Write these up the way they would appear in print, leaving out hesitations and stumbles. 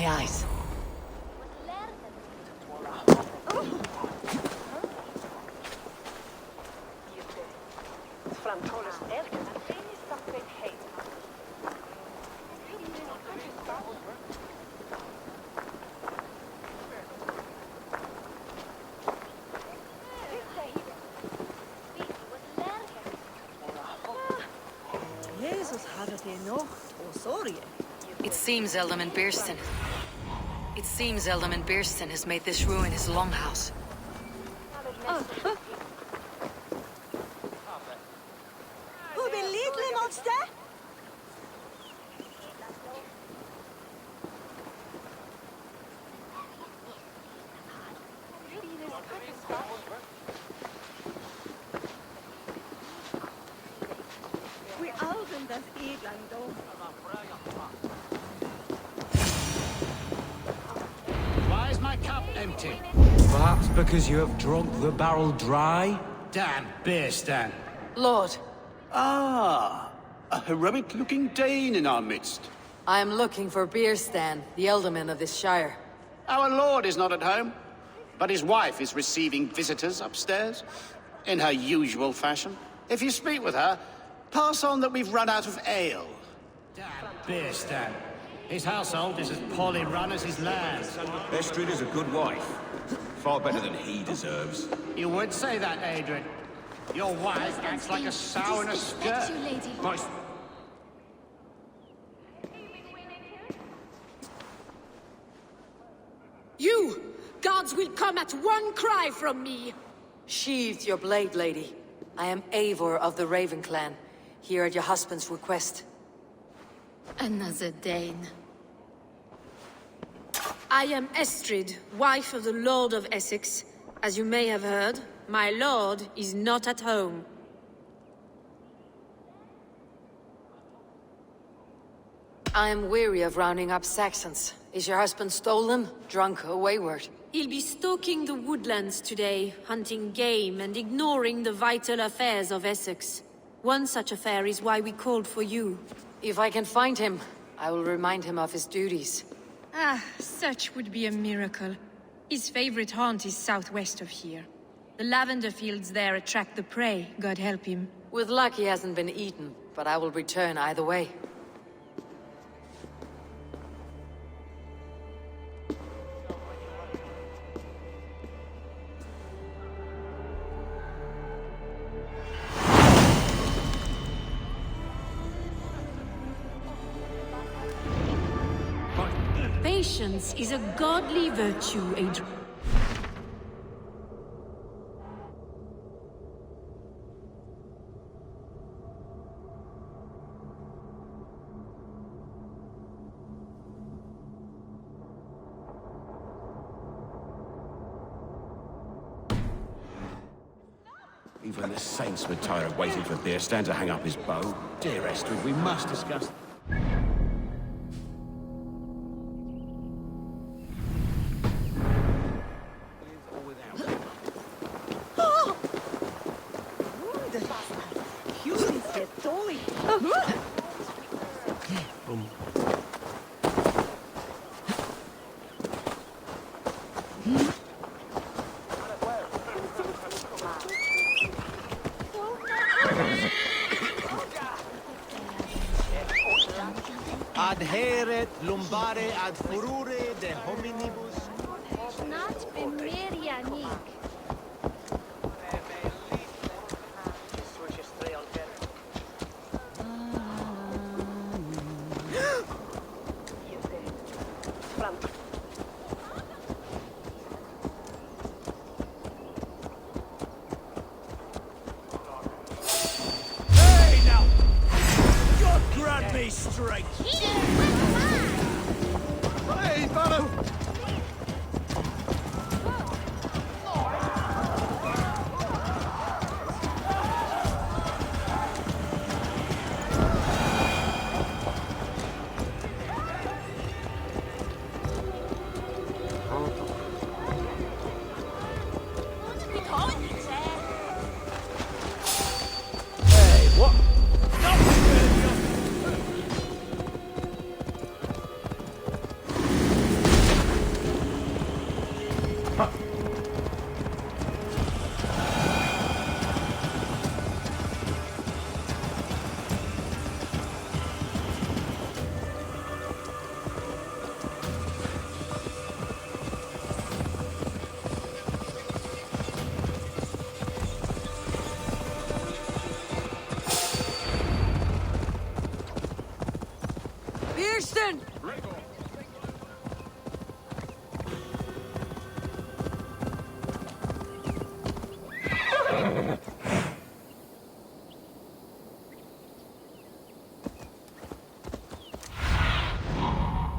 my eyes. It seems Eldam Bierston has made this ruin his longhouse. Who the little monster? We open das Edland door. Why is my cup empty? Perhaps because you have drunk the barrel dry? Damn beer stand. Lord, Ah, a heroic-looking Dane in our midst. I am looking for Bierstan, the Ealdorman of this shire. Our lord is not at home, but his wife is receiving visitors upstairs, in her usual fashion. If you speak with her, pass on that we've run out of ale. Damn beer stand. His household is as poorly run as his land. Estrid is a good wife. Far better than he deserves. You would say that, Adrian. Your wife acts like a sow in a skirt. Nice. You! Gods will come at one cry from me! Sheathe your blade, lady. I am Eivor of the Raven clan, here at your husband's request. Another Dane. I am Estrid, wife of the Lord of Essex. As you may have heard, my lord is not at home. I am weary of rounding up Saxons. Is your husband stolen, drunk, or wayward? He'll be stalking the woodlands today, hunting game and ignoring the vital affairs of Essex. One such affair is why we called for you. If I can find him, I will remind him of his duties. Ah, such would be a miracle. His favorite haunt is southwest of here. The lavender fields there attract the prey, God help him. With luck he hasn't been eaten, but I will return either way. Patience is a godly virtue, Adrian. Even the saints were tired of waiting for Bierstan to hang up his bow. Dear Estrid, we must discuss... Adheret lumbare ad furore de hominibus. Not bemerianik. Hey now! God grant me strength! Hey, fellow! Hey, what? Stop! Birsten!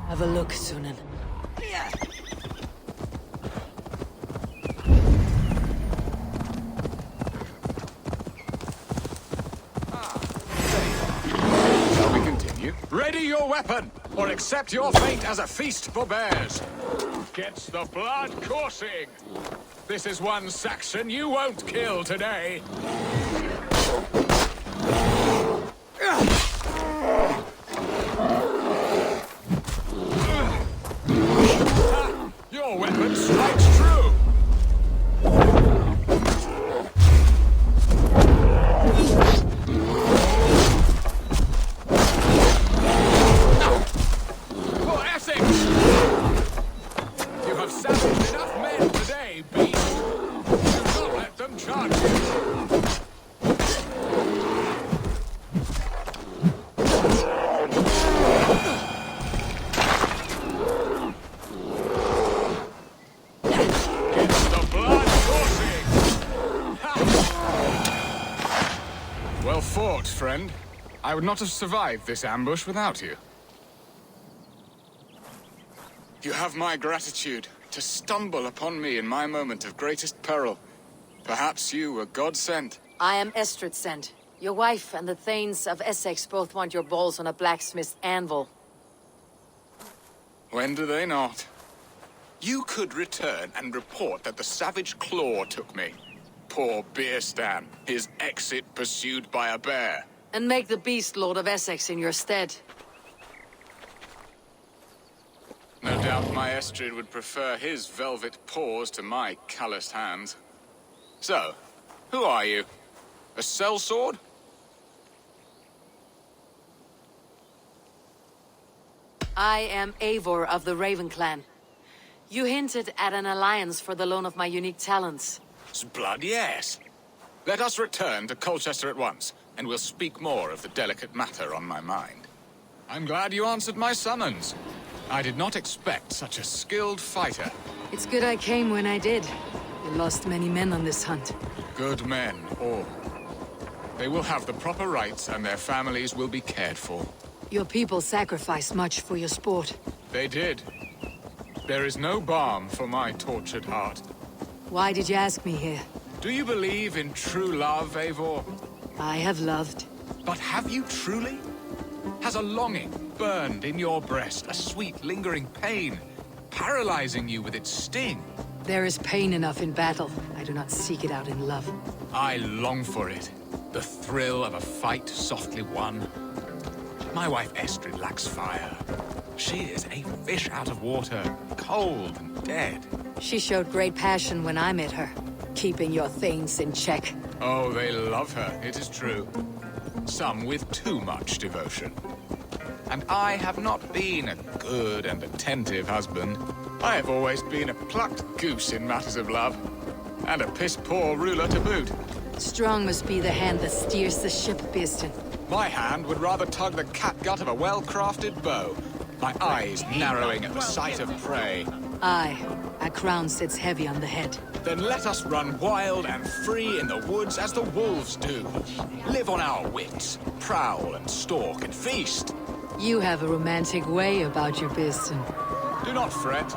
Have a look, Sunan. Shall we continue? Ready your weapon, or accept your fate as a feast for bears. Gets the blood coursing. This is one Saxon you won't kill today. Your weapon strikes true. For Essex! You have savaged enough men today, beast. Do not let them charge you. Gets the blood coursing. Ha! Well fought, friend. I would not have survived this ambush without you. You have my gratitude to stumble upon me in my moment of greatest peril. Perhaps you were God-sent. I am Estrid sent. Your wife and the Thanes of Essex both want your balls on a blacksmith's anvil. When do they not? You could return and report that the savage Claw took me. Poor Beerstan, his exit pursued by a bear. And make the beast Lord of Essex in your stead. No doubt my Estrid would prefer his velvet paws to my calloused hands. So, who are you? A sellsword? I am Eivor of the Raven Clan. You hinted at an alliance for the loan of my unique talents. Blood, yes. Let us return to Colchester at once, and we'll speak more of the delicate matter on my mind. I'm glad you answered my summons. I did not expect such a skilled fighter. It's good I came when I did. You lost many men on this hunt. Good men, all. They will have the proper rights, and their families will be cared for. Your people sacrificed much for your sport. They did. There is no balm for my tortured heart. Why did you ask me here? Do you believe in true love, Eivor? I have loved. But have you truly? Has a longing burned in your breast, a sweet, lingering pain, paralyzing you with its sting? There is pain enough in battle. I do not seek it out in love. I long for it. The thrill of a fight softly won. My wife Estrid lacks fire. She is a fish out of water, cold and dead. She showed great passion when I met her, keeping your Thanes in check. Oh, they love her, it is true. Some with too much devotion. And I have not been a good and attentive husband. I have always been a plucked goose in matters of love. And a piss-poor ruler to boot. Strong must be the hand that steers the ship, Beerston. My hand would rather tug the catgut of a well-crafted bow. My eyes narrowing at the sight of prey. Aye, a crown sits heavy on the head. Then let us run wild and free in the woods as the wolves do. Live on our wits, prowl and stalk and feast. You have a romantic way about you, Beerston. Do not fret.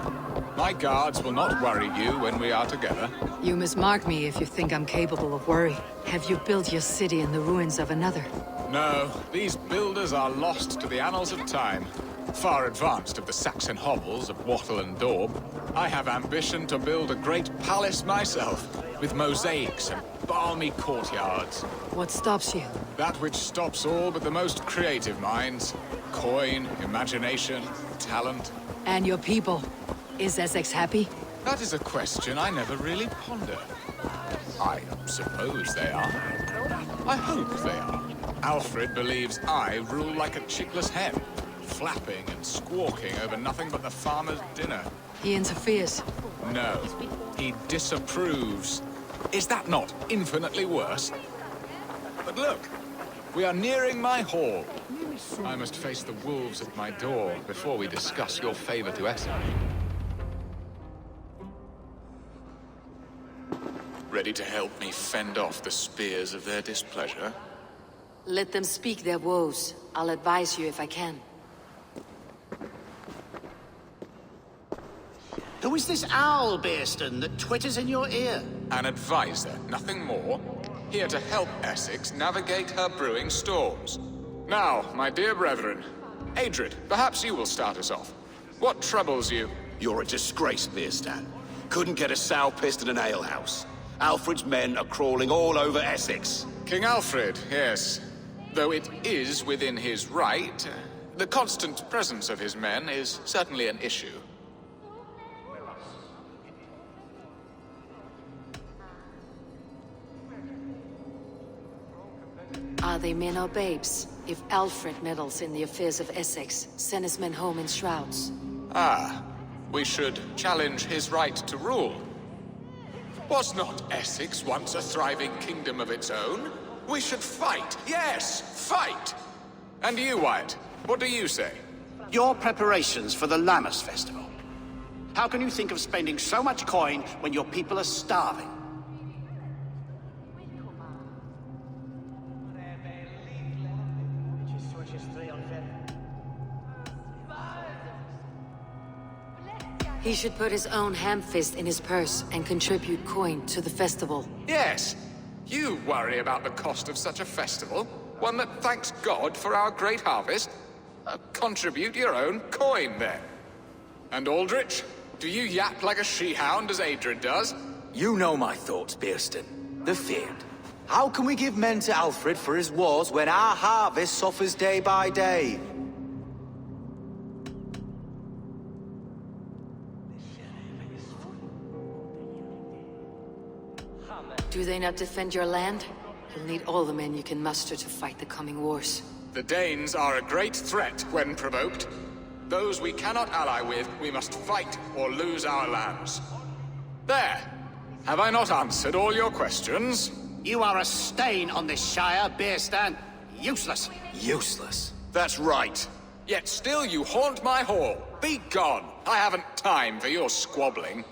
My guards will not worry you when we are together. You mismark me if you think I'm capable of worry. Have you built your city in the ruins of another? No, these builders are lost to the annals of time. Far advanced of the Saxon hovels of Wattle and Daub, I have ambition to build a great palace myself, with mosaics and balmy courtyards. What stops you? That which stops all but the most creative minds. Coin, imagination, talent. And your people? Is Essex happy? That is a question I never really ponder. I suppose they are. I hope they are. Alfred believes I rule like a chickless hen, flapping and squawking over nothing but the farmer's dinner. He interferes. No, he disapproves. Is that not infinitely worse? But look, we are nearing my hall. I must face the wolves at my door before we discuss your favor to Essex. Ready to help me fend off the spears of their displeasure? Let them speak their woes. I'll advise you if I can. Who is this owl, Bearston, that twitters in your ear? An advisor, nothing more. Here to help Essex navigate her brewing storms. Now, my dear brethren, Adrid, perhaps you will start us off. What troubles you? You're a disgrace, Beerstan. Couldn't get a sow pissed in an alehouse. Alfred's men are crawling all over Essex. King Alfred, yes. Though it is within his right, the constant presence of his men is certainly an issue. Are they men or babes? If Alfred meddles in the affairs of Essex, send his men home in shrouds. Ah, we should challenge his right to rule. Was not Essex once a thriving kingdom of its own? We should fight, yes, fight! And you, Wyatt, what do you say? Your preparations for the Lammas Festival. How can you think of spending so much coin when your people are starving? He should put his own ham-fist in his purse and contribute coin to the festival. Yes, you worry about the cost of such a festival, one that thanks God for our great harvest. Contribute your own coin, then. And Aldrich, do you yap like a she-hound as Adrid does? You know my thoughts, Bearston. The feared. How can we give men to Alfred for his wars when our harvest suffers day by day? Do they not defend your land? You'll need all the men you can muster to fight the coming wars. The Danes are a great threat when provoked. Those we cannot ally with, we must fight or lose our lands. There! Have I not answered all your questions? You are a stain on this shire, Bearstan. Useless. Useless? That's right. Yet still you haunt my hall. Be gone! I haven't time for your squabbling.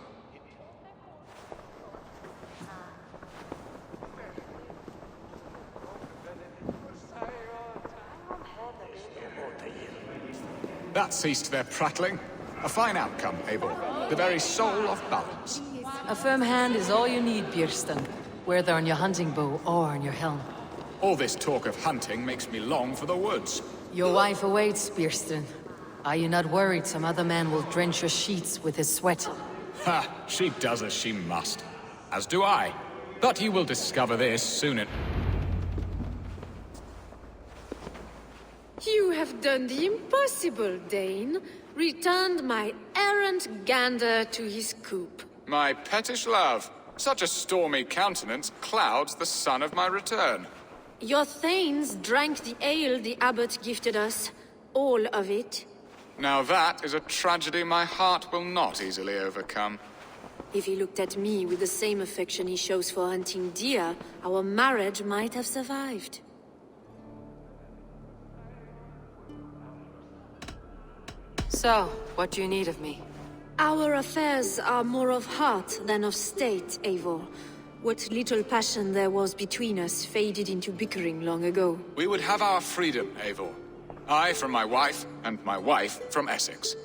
That ceased their prattling. A fine outcome, Eivor. The very soul of balance. A firm hand is all you need, Bearston. Whether on your hunting bow or on your helm. All this talk of hunting makes me long for the woods. Your wife awaits, Bearston. Are you not worried some other man will drench your sheets with his sweat? Ha! She does as she must. As do I. But you will discover this soon enough. You have done the impossible, Dane. Returned my errant gander to his coop. My pettish love. Such a stormy countenance clouds the sun of my return. Your thanes drank the ale the abbot gifted us. All of it. Now that is a tragedy my heart will not easily overcome. If he looked at me with the same affection he shows for hunting deer, our marriage might have survived. So, what do you need of me? Our affairs are more of heart than of state, Eivor. What little passion there was between us faded into bickering long ago. We would have our freedom, Eivor. I from my wife, and my wife from Essex.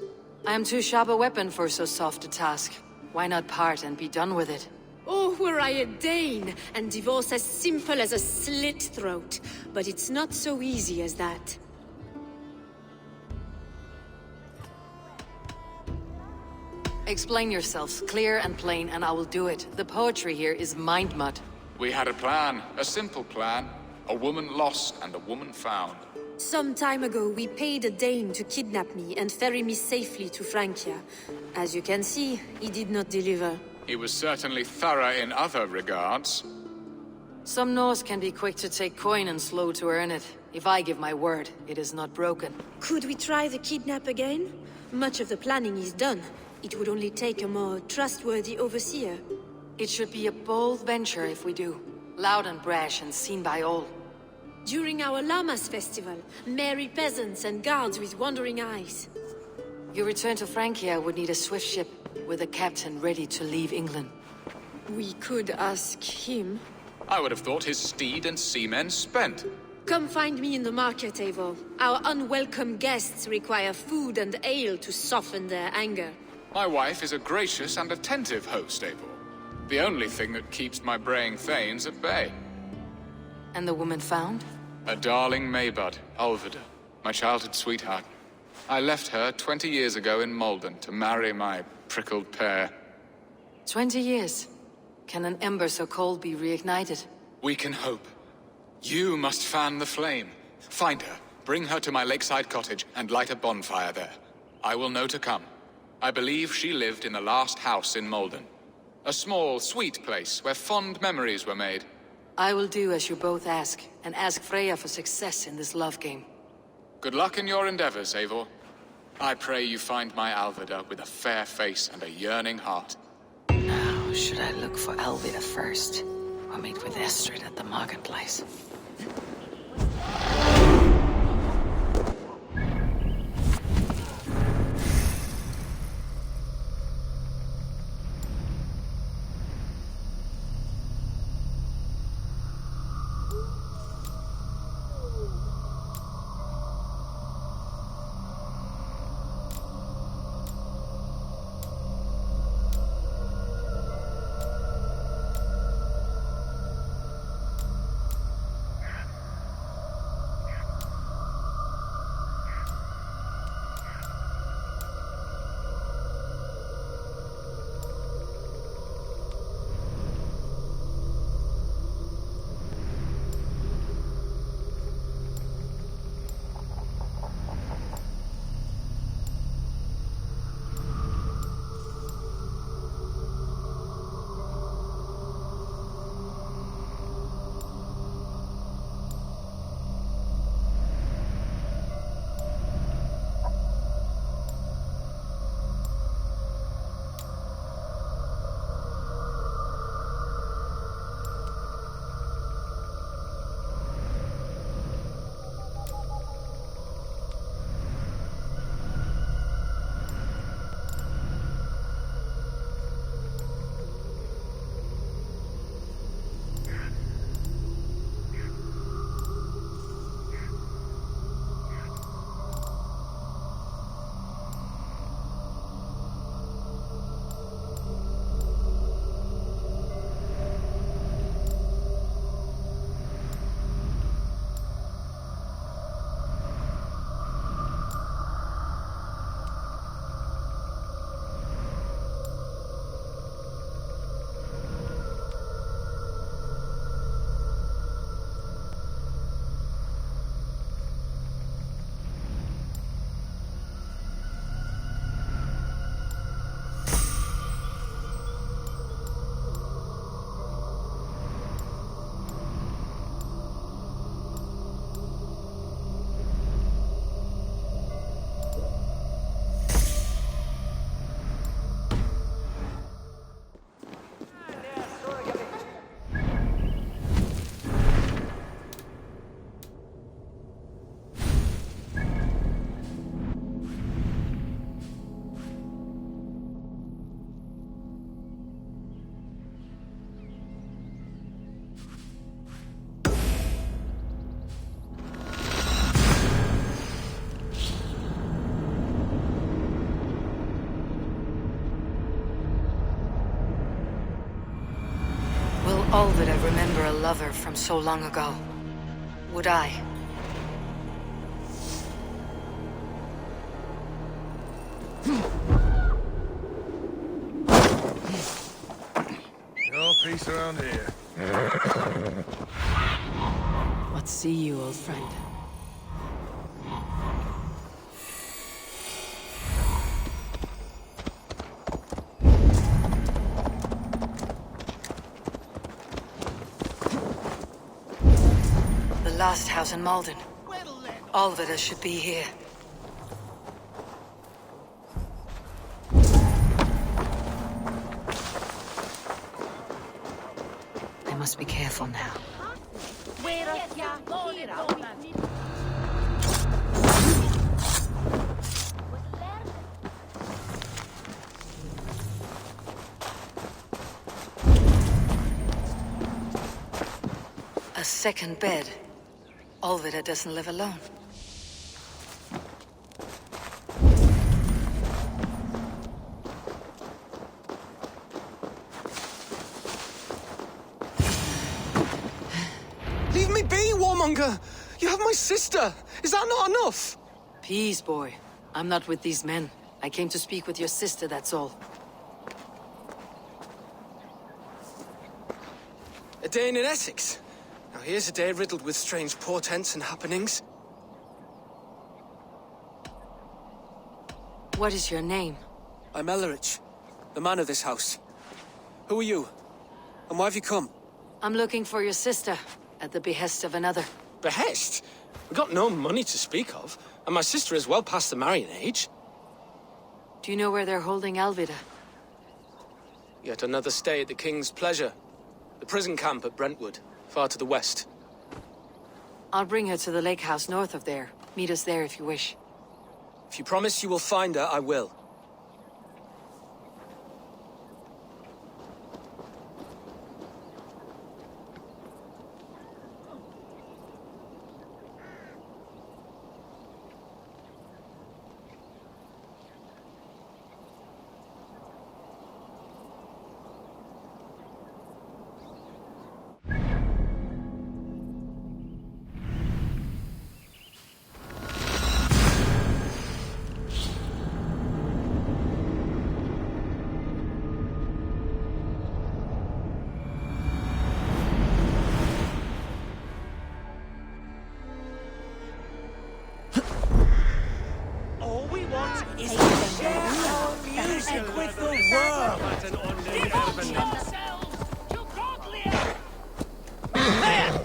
I am too sharp a weapon for so soft a task. Why not part and be done with it? Oh, were I a Dane, and divorce as simple as a slit throat. But it's not so easy as that. Explain yourselves, clear and plain, and I will do it. The poetry here is mind mud. We had a plan, a simple plan. A woman lost and a woman found. Some time ago, we paid a Dane to kidnap me and ferry me safely to Francia. As you can see, he did not deliver. He was certainly thorough in other regards. Some Norse can be quick to take coin and slow to earn it. If I give my word, it is not broken. Could we try the kidnap again? Much of the planning is done. It would only take a more trustworthy overseer. It should be a bold venture if we do. Loud and brash and seen by all. During our Llamas festival, merry peasants and guards with wandering eyes. Your return to Francia would need a swift ship with a captain ready to leave England. We could ask him. I would have thought his steed and seamen spent. Come find me in the market, Eivor. Our unwelcome guests require food and ale to soften their anger. My wife is a gracious and attentive host, Eivor. The only thing that keeps my braying thanes at bay. And the woman found? A darling Maybud, Ulvida, my childhood sweetheart. I left her 20 years ago in Malden to marry my prickled pear. 20 years. Can an ember so cold be reignited? We can hope. You must fan the flame. Find her, bring her to my lakeside cottage, and light a bonfire there. I will know to come. I believe she lived in the last house in Malden. A small, sweet place where fond memories were made. I will do as you both ask, and ask Freya for success in this love game. Good luck in your endeavors, Eivor. I pray you find my Alvida with a fair face and a yearning heart. Now, should I look for Alvida first, or meet with Estrid at the marketplace? All that I remember a lover from so long ago. Would I? No peace around here. What see you, old friend? The last house in Malden. Alvida should be here. I must be careful now. Where are A second bed. Olvida doesn't live alone. Leave me be, warmonger! You have my sister! Is that not enough? Peace, boy. I'm not with these men. I came to speak with your sister, that's all. A day in Essex. Now here's a day riddled with strange portents and happenings. What is your name? I'm Ellerich, the man of this house. Who are you? And why have you come? I'm looking for your sister, at the behest of another. Behest? We got no money to speak of, and my sister is well past the marrying age. Do you know where they're holding Alvida? Yet another stay at the King's pleasure. The prison camp at Brentwood, far to the west. I'll bring her to the lake house north of there. Meet us there if you wish. If you promise you will find her, I will. All we want is to share our music with the world. Devote yourselves to godlier. There!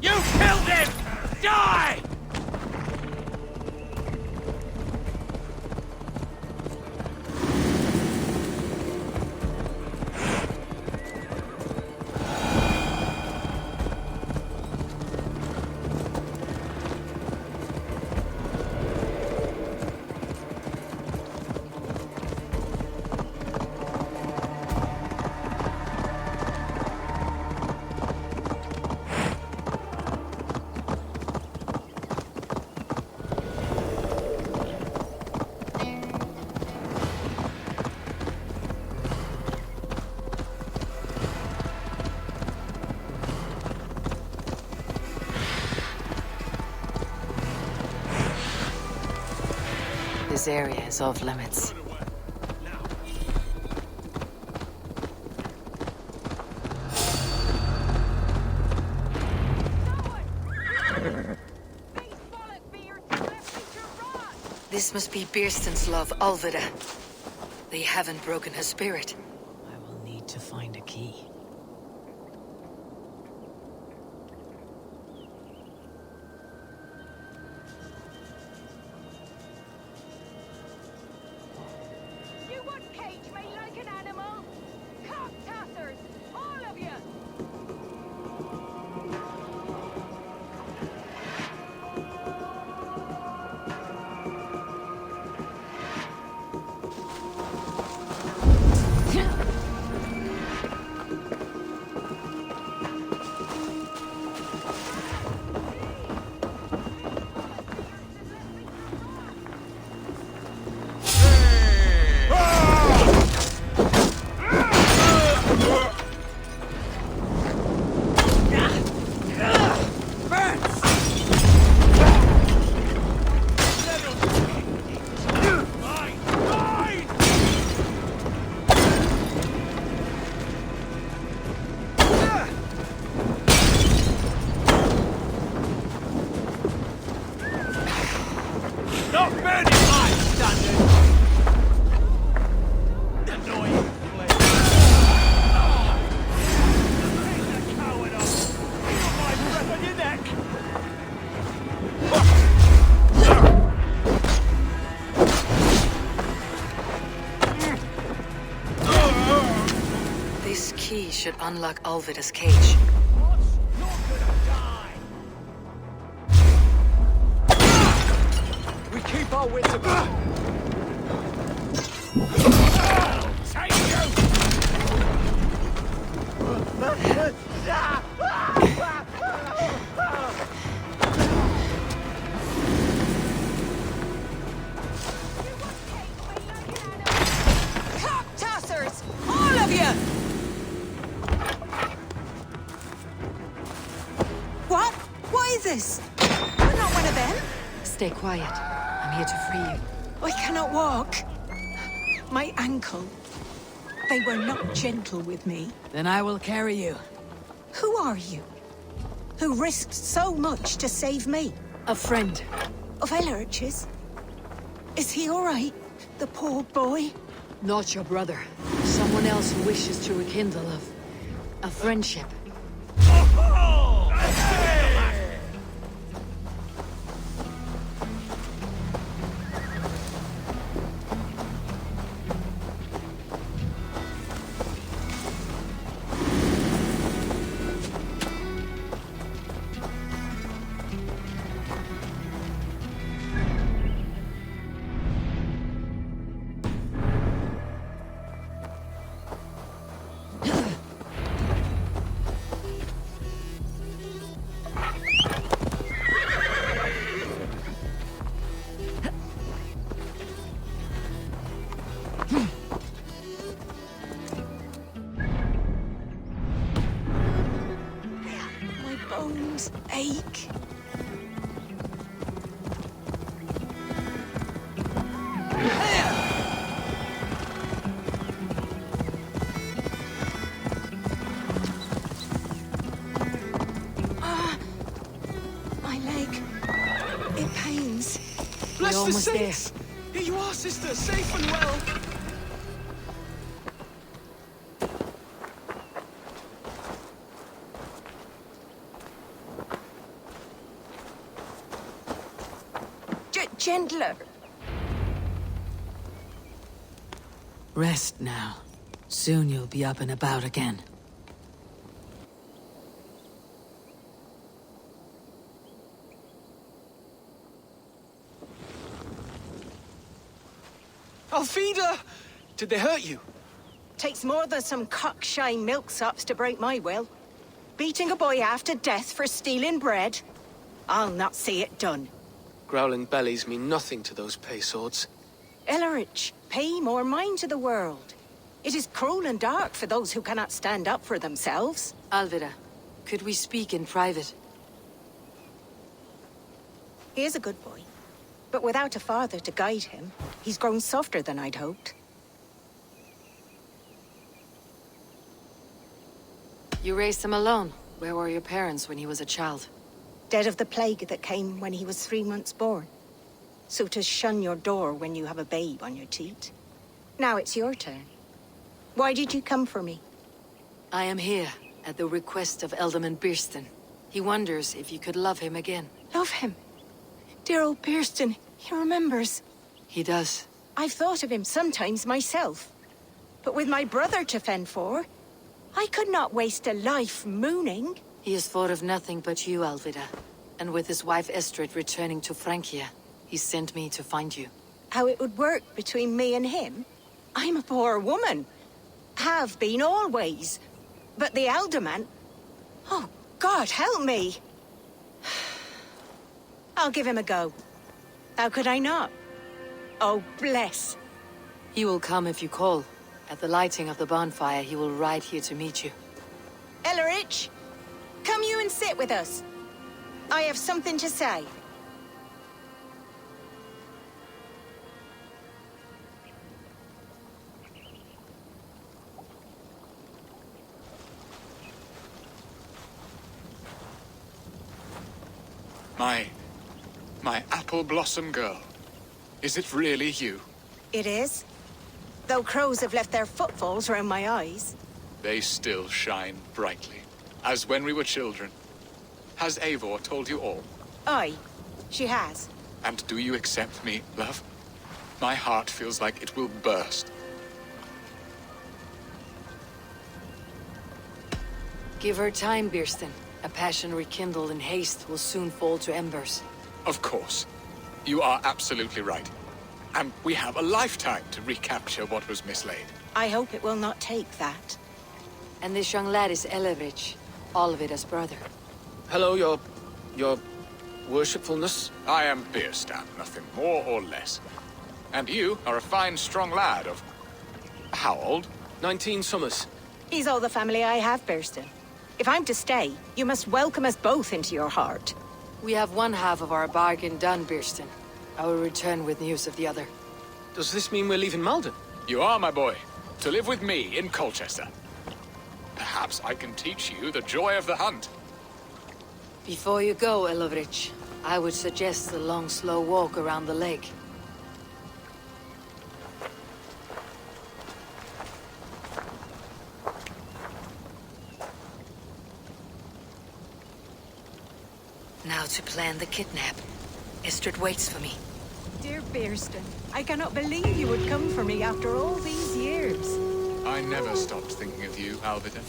You killed him! Die! This area is off limits. This must be Beerston's love, Alvida. They haven't broken her spirit. I will need to find a key. You would cage me like an animal? Cock tossers, all of you! should unlock Alvida's cage. We keep our wits about. Take you! Cock tossers! All of you! What? What is this? You're not one of them? Stay quiet. I'm here to free you. I cannot walk. My ankle. They were not gentle with me. Then I will carry you. Who are you? Who risked so much to save me? A friend. Of Elrich's? Is he all right? The poor boy? Not your brother. Someone else who wishes to rekindle a friendship. My bones ache. My leg. It pains. Bless the almost there. saints! Here you are, sister, safe and well. Gentler. Rest now. Soon you'll be up and about again. Alfida! Did they hurt you? Takes more than some cockshy milksops to break my will. Beating a boy half to death for stealing bread? I'll not see it done. Growling bellies mean nothing to those pay swords. Elrich, pay more mind to the world. It is cruel and dark for those who cannot stand up for themselves. Alvida, could we speak in private? He is a good boy. But without a father to guide him, he's grown softer than I'd hoped. You raised him alone. Where were your parents when he was a child? Dead of the plague that came when he was 3 months born. So to shun your door when you have a babe on your teat. Now it's your turn. Why did you come for me? I am here at the request of Elderman Birston. He wonders if you could love him again. Love him? Dear old Birston, he remembers. He does. I've thought of him sometimes myself. But with my brother to fend for, I could not waste a life mooning. He has thought of nothing but you, Alvida. And with his wife Estrid returning to Francia, he sent me to find you. How it would work between me and him? I'm a poor woman. Have been always. But the Alderman... Oh, God, help me! I'll give him a go. How could I not? Oh, bless. He will come if you call. At the lighting of the bonfire, he will ride here to meet you. Elrich, come you and sit with us. I have something to say. My apple blossom girl. Is it really you? It is. Though crows have left their footfalls around my eyes. They still shine brightly, as when we were children. Has Eivor told you all? Aye, she has. And do you accept me, love? My heart feels like it will burst. Give her time, Birston. A passion rekindled in haste will soon fall to embers. Of course. You are absolutely right. And we have a lifetime to recapture what was mislaid. I hope it will not take that. And this young lad is Elevrich, Olvida's brother. Hello, your worshipfulness. I am Birstan, nothing more or less. And you are a fine, strong lad of... how old? 19 summers. He's all the family I have, Birston. If I'm to stay, you must welcome us both into your heart. We have one half of our bargain done, Birston. I will return with news of the other. Does this mean we're leaving Malden? You are, my boy, to live with me in Colchester. Perhaps I can teach you the joy of the hunt. Before you go, Elevrich, I would suggest a long, slow walk around the lake. Now to plan the kidnap. Estrid waits for me. Dear Birston, I cannot believe you would come for me after all these years. I never stopped thinking of you, Alvida.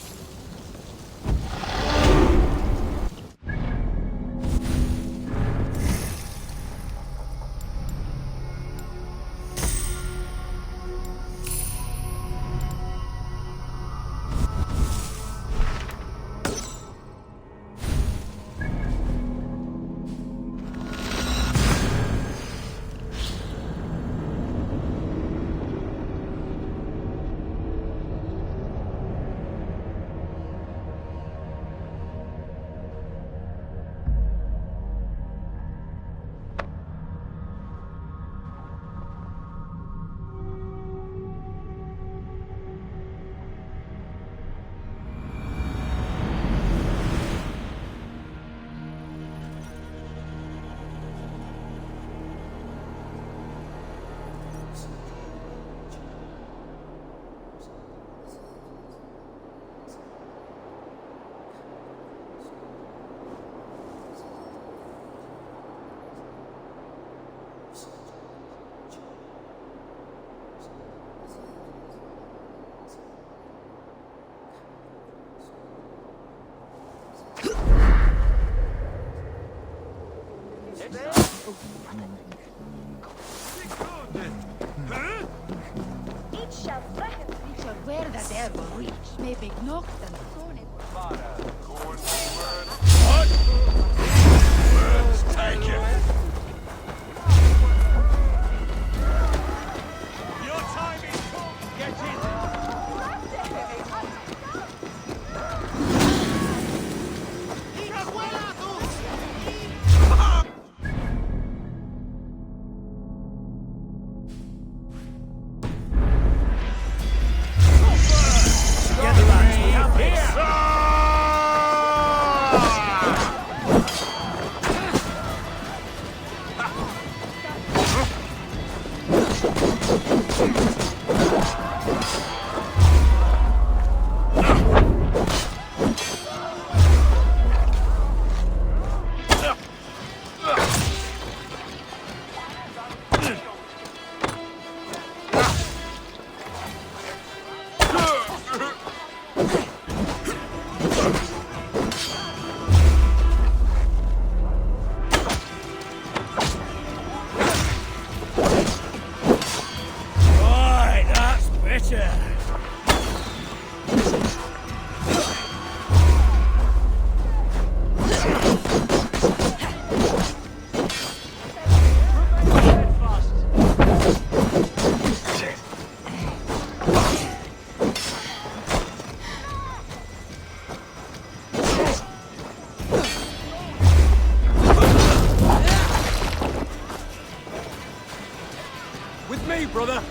brother.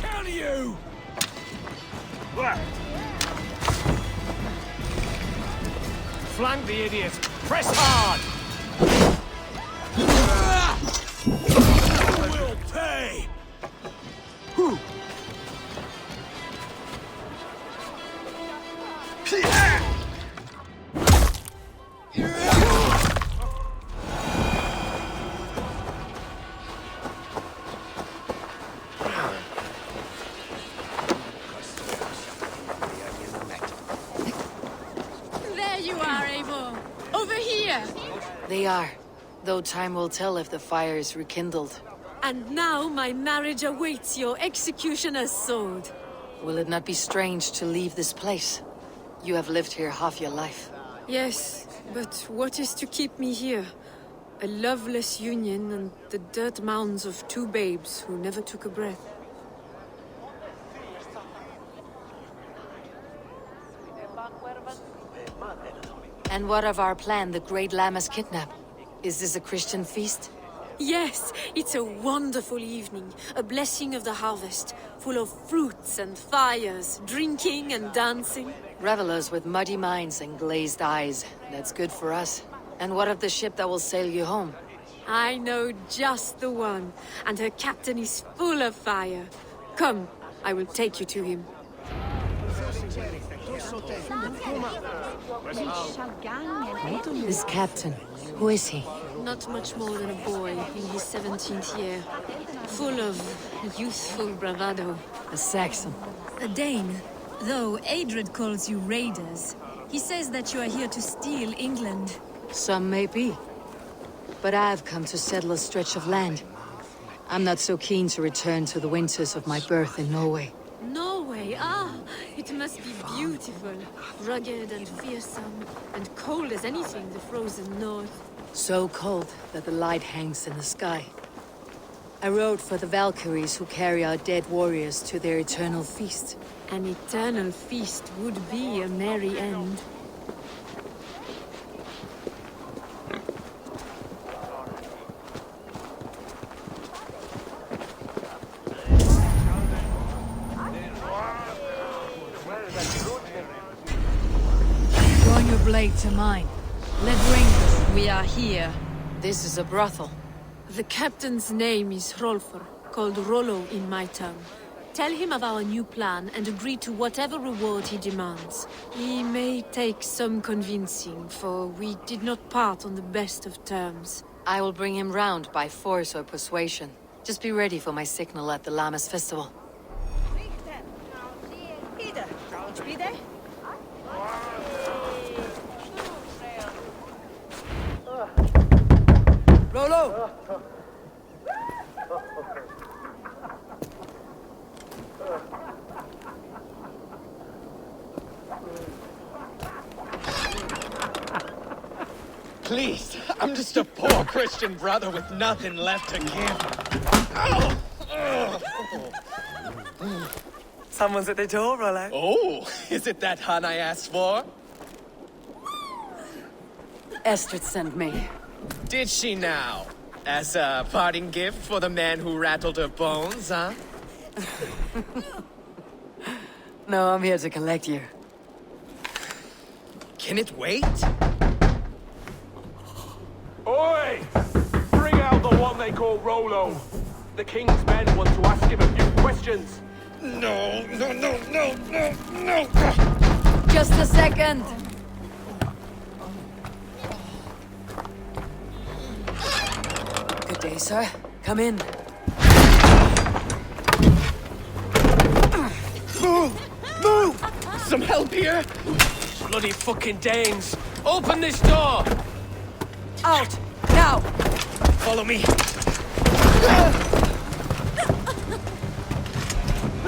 Counter you! Flank the idiot. Press hard! Will pay! They are, though time will tell if the fire is rekindled. And now my marriage awaits your executioner's sword. Will it not be strange to leave this place? You have lived here half your life. Yes, but what is to keep me here? A loveless union and the dirt mounds of two babes who never took a breath. And what of our plan, the Great Lammas kidnap? Is this a Christian feast? Yes, it's a wonderful evening, a blessing of the harvest, full of fruits and fires, drinking and dancing. Revelers with muddy minds and glazed eyes. That's good for us. And what of the ship that will sail you home? I know just the one, and her captain is full of fire. Come, I will take you to him. This captain, who is he? Not much more than a boy in his 17th year. Full of youthful bravado. A Saxon. A Dane. Though Adred calls you raiders. He says that you are here to steal England. Some may be. But I've come to settle a stretch of land. I'm not so keen to return to the winters of my birth in Norway. Norway, it must be beautiful. Rugged and fearsome, and cold as anything the frozen north. So cold that the light hangs in the sky. I rode for the Valkyries who carry our dead warriors to their eternal feast. An eternal feast would be a merry end. Join your blade to mine. Let ring. We are here. This is a brothel. The captain's name is Hrolfr, called Rollo in my tongue. Tell him of our new plan and agree to whatever reward he demands. He may take some convincing, for we did not part on the best of terms. I will bring him round by force or persuasion. Just be ready for my signal at the Lammas festival. Rollo! Please, I'm just a poor Christian brother with nothing left to give. Someone's at the door, Rollo. Oh, is it that hun I asked for? Estrid sent me. Did she now? As a parting gift for the man who rattled her bones, huh? No, I'm here to collect you. Can it wait? Oi! Bring out the one they call Rollo. The king's men want to ask him a few questions. No. Just a second. Good day, sir. Come in. Move! Some help here? Bloody fucking Danes! Open this door! Out! Now! Follow me. We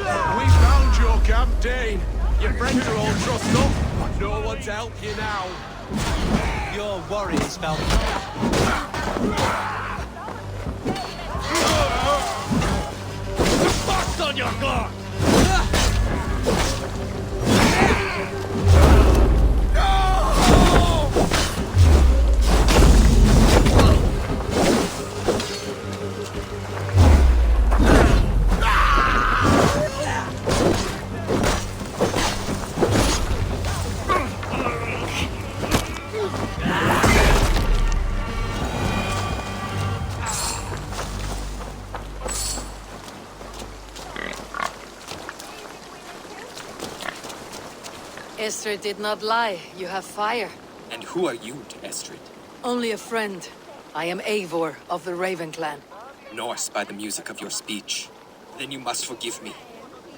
found your camp, Dane. Your friends are all trussed up. No one to help you now. Your warriors fell. Fast on your guard! Estrid did not lie. You have fire. And who are you to Estrid? Only a friend. I am Eivor of the Raven Clan. Norse by the music of your speech. Then you must forgive me.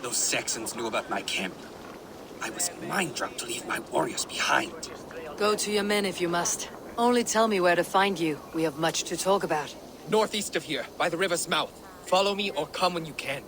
Those Saxons knew about my camp. I was mind-drunk to leave my warriors behind. Go to your men if you must. Only tell me where to find you. We have much to talk about. Northeast of here, by the river's mouth. Follow me or come when you can.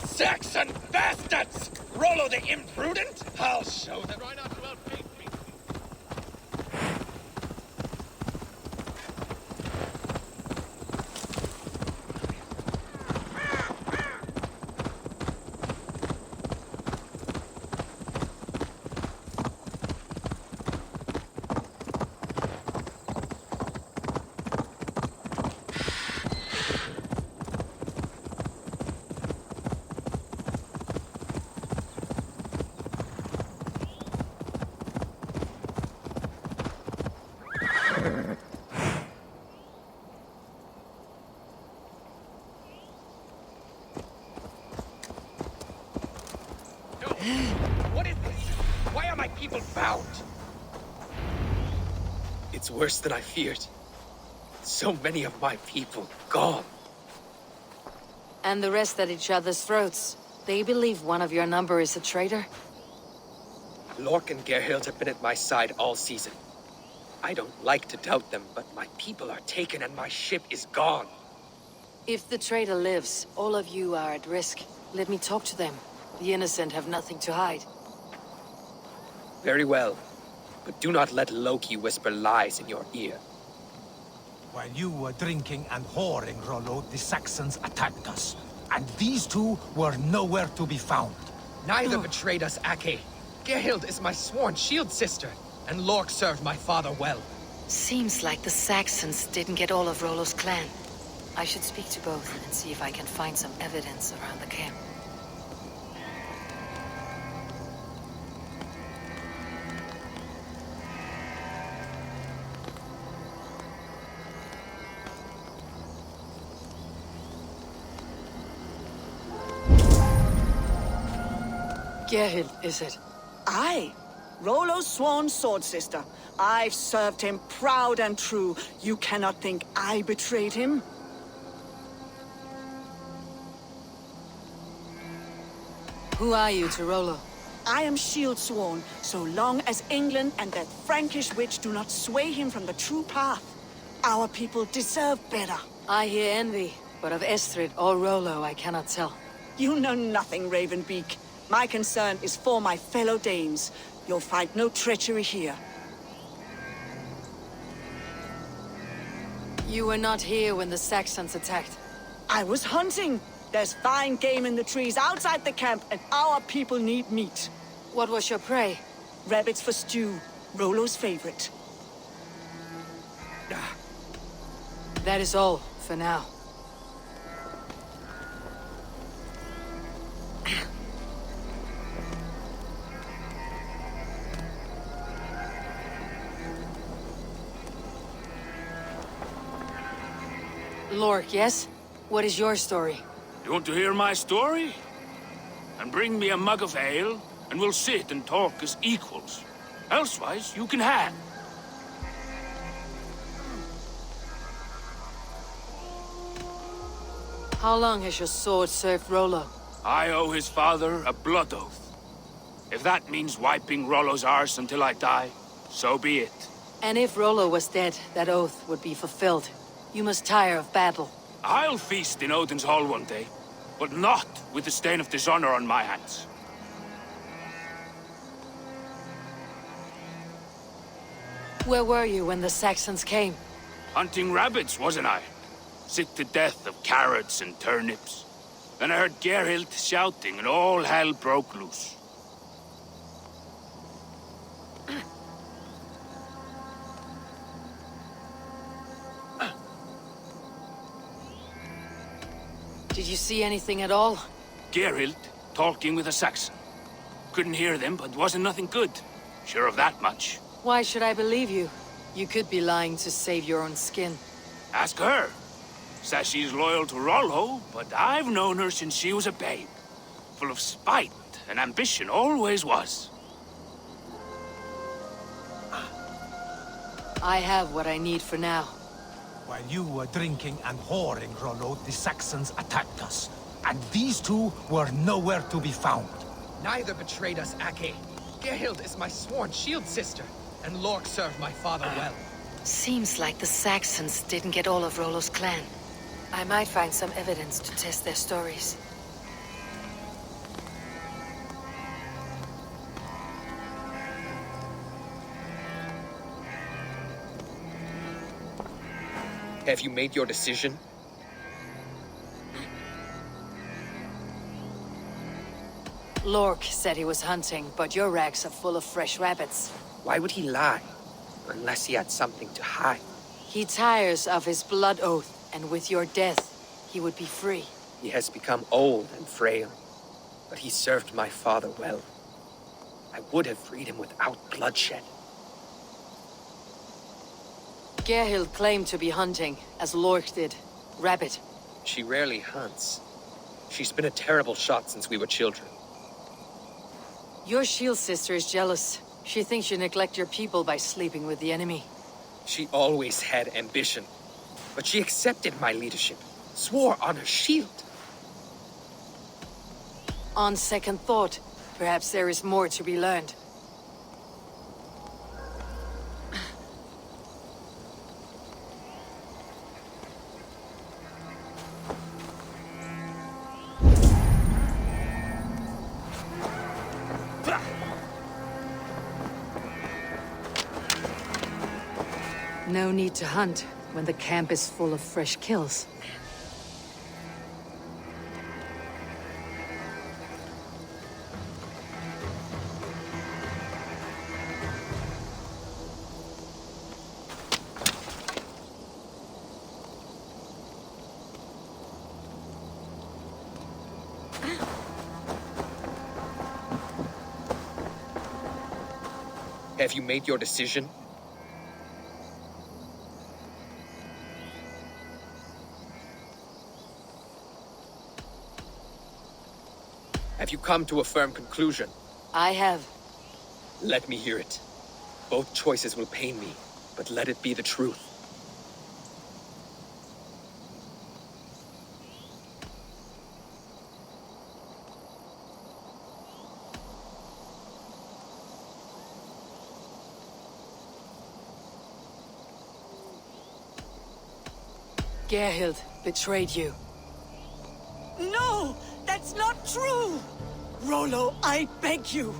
Saxon bastards! Rollo the imprudent? I'll show them. Try not to outpace me. What is this? Why are my people bound? It's worse than I feared. So many of my people gone. And the rest at each other's throats. They believe one of your number is a traitor? Lork and Gerhild have been at my side all season. I don't like to doubt them, but my people are taken and my ship is gone. If the traitor lives, all of you are at risk. Let me talk to them. The innocent have nothing to hide. Very well. But do not let Loki whisper lies in your ear. While you were drinking and whoring, Rollo, the Saxons attacked us. And these two were nowhere to be found. Neither betrayed us, Ake. Gerhild is my sworn shield sister, and Lork served my father well. Seems like the Saxons didn't get all of Rollo's clan. I should speak to both and see if I can find some evidence around the camp. Gerhild, is it? Aye. Rollo's sworn sword sister. I've served him proud and true. You cannot think I betrayed him? Who are you to Rollo? I am shield sworn, so long as England and that Frankish witch do not sway him from the true path. Our people deserve better. I hear envy, but of Estrid or Rollo I cannot tell. You know nothing, Ravenbeak. My concern is for my fellow Danes. You'll find no treachery here. You were not here when the Saxons attacked. I was hunting. There's fine game in the trees outside the camp, and our people need meat. What was your prey? Rabbits for stew, Rollo's favorite. That is all, for now. Lork, yes? What is your story? You want to hear my story? And bring me a mug of ale, and we'll sit and talk as equals. Elsewise, you can hang. How long has your sword served Rollo? I owe his father a blood oath. If that means wiping Rollo's arse until I die, so be it. And if Rollo was dead, that oath would be fulfilled. You must tire of battle. I'll feast in Odin's hall one day, but not with the stain of dishonor on my hands. Where were you when the Saxons came? Hunting rabbits, wasn't I? Sick to death of carrots and turnips. Then I heard Gerhild shouting and all hell broke loose. Did you see anything at all? Gerhild talking with a Saxon. Couldn't hear them, but wasn't nothing good. Sure of that much. Why should I believe you? You could be lying to save your own skin. Ask her. Says she's loyal to Rollo, but I've known her since she was a babe. Full of spite and ambition, always was. I have what I need for now. While you were drinking and whoring, Rollo, the Saxons attacked us. And these two were nowhere to be found. Neither betrayed us, Ake. Gerhild is my sworn shield sister, and Lork served my father well. Seems like the Saxons didn't get all of Rollo's clan. I might find some evidence to test their stories. Have you made your decision? Lork said he was hunting, but your racks are full of fresh rabbits. Why would he lie? Unless he had something to hide. He tires of his blood oath, and with your death, he would be free. He has become old and frail, but he served my father well. I would have freed him without bloodshed. Gerhild claimed to be hunting, as Lork did. Rabbit. She rarely hunts. She's been a terrible shot since we were children. Your shield sister is jealous. She thinks you neglect your people by sleeping with the enemy. She always had ambition, but she accepted my leadership, swore on her shield. On second thought, perhaps there is more to be learned. No need to hunt when the camp is full of fresh kills. Have you made your decision? Have you come to a firm conclusion? I have. Let me hear it. Both choices will pain me, but let it be the truth. Gerhild betrayed you. No! That's not true! Rollo, I beg you!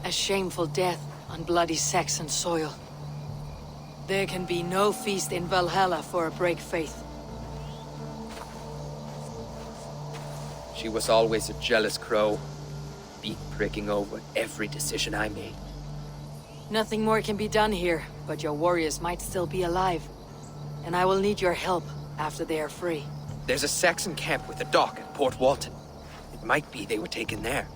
A shameful death on bloody Saxon soil. There can be no feast in Valhalla for a break faith. She was always a jealous crow, beak pricking over every decision I made. Nothing more can be done here, but your warriors might still be alive. And I will need your help after they are free. There's a Saxon camp with a dock at Port Walton. It might be they were taken there.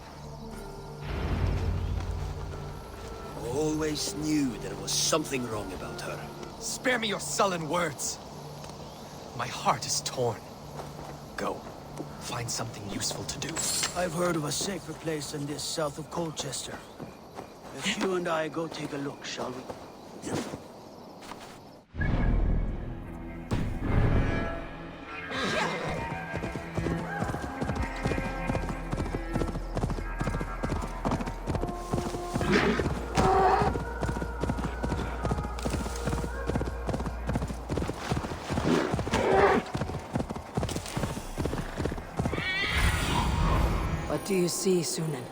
Always knew there was something wrong about her. Spare me your sullen words. My heart is torn. Go. Find something useful to do. I've heard of a safer place than this south of Colchester. If you and I go take a look, shall we? What do you see, Sunan?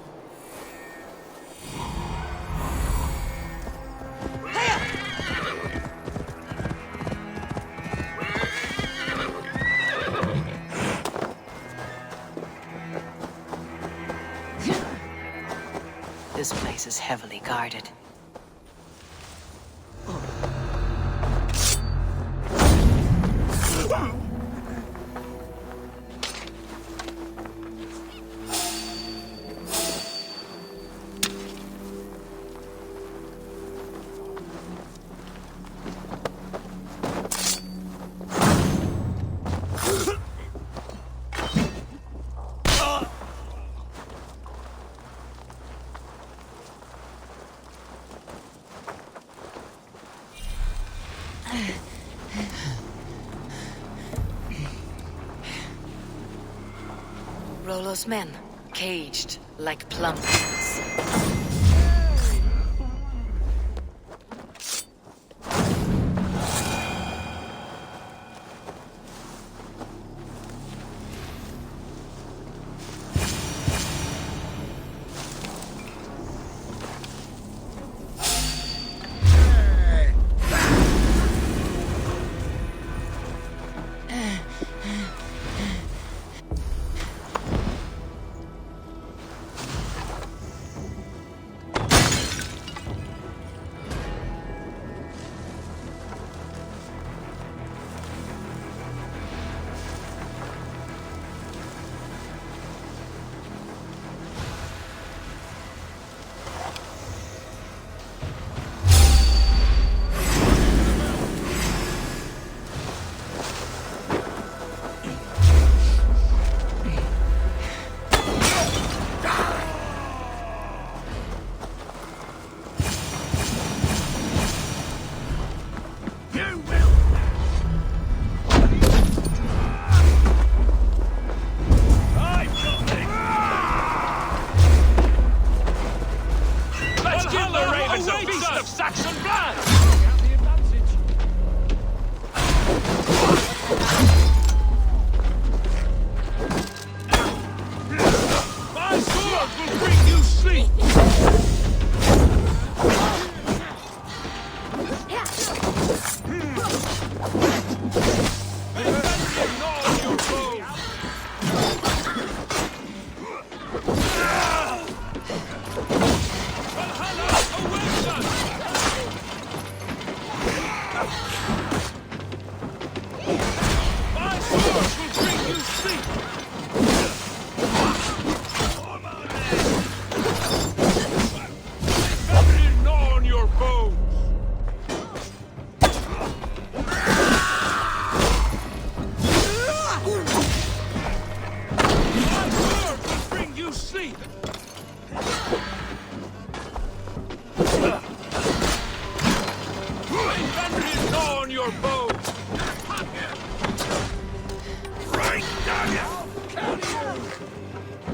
This place is heavily guarded. Rollo's men, caged like plumpkins.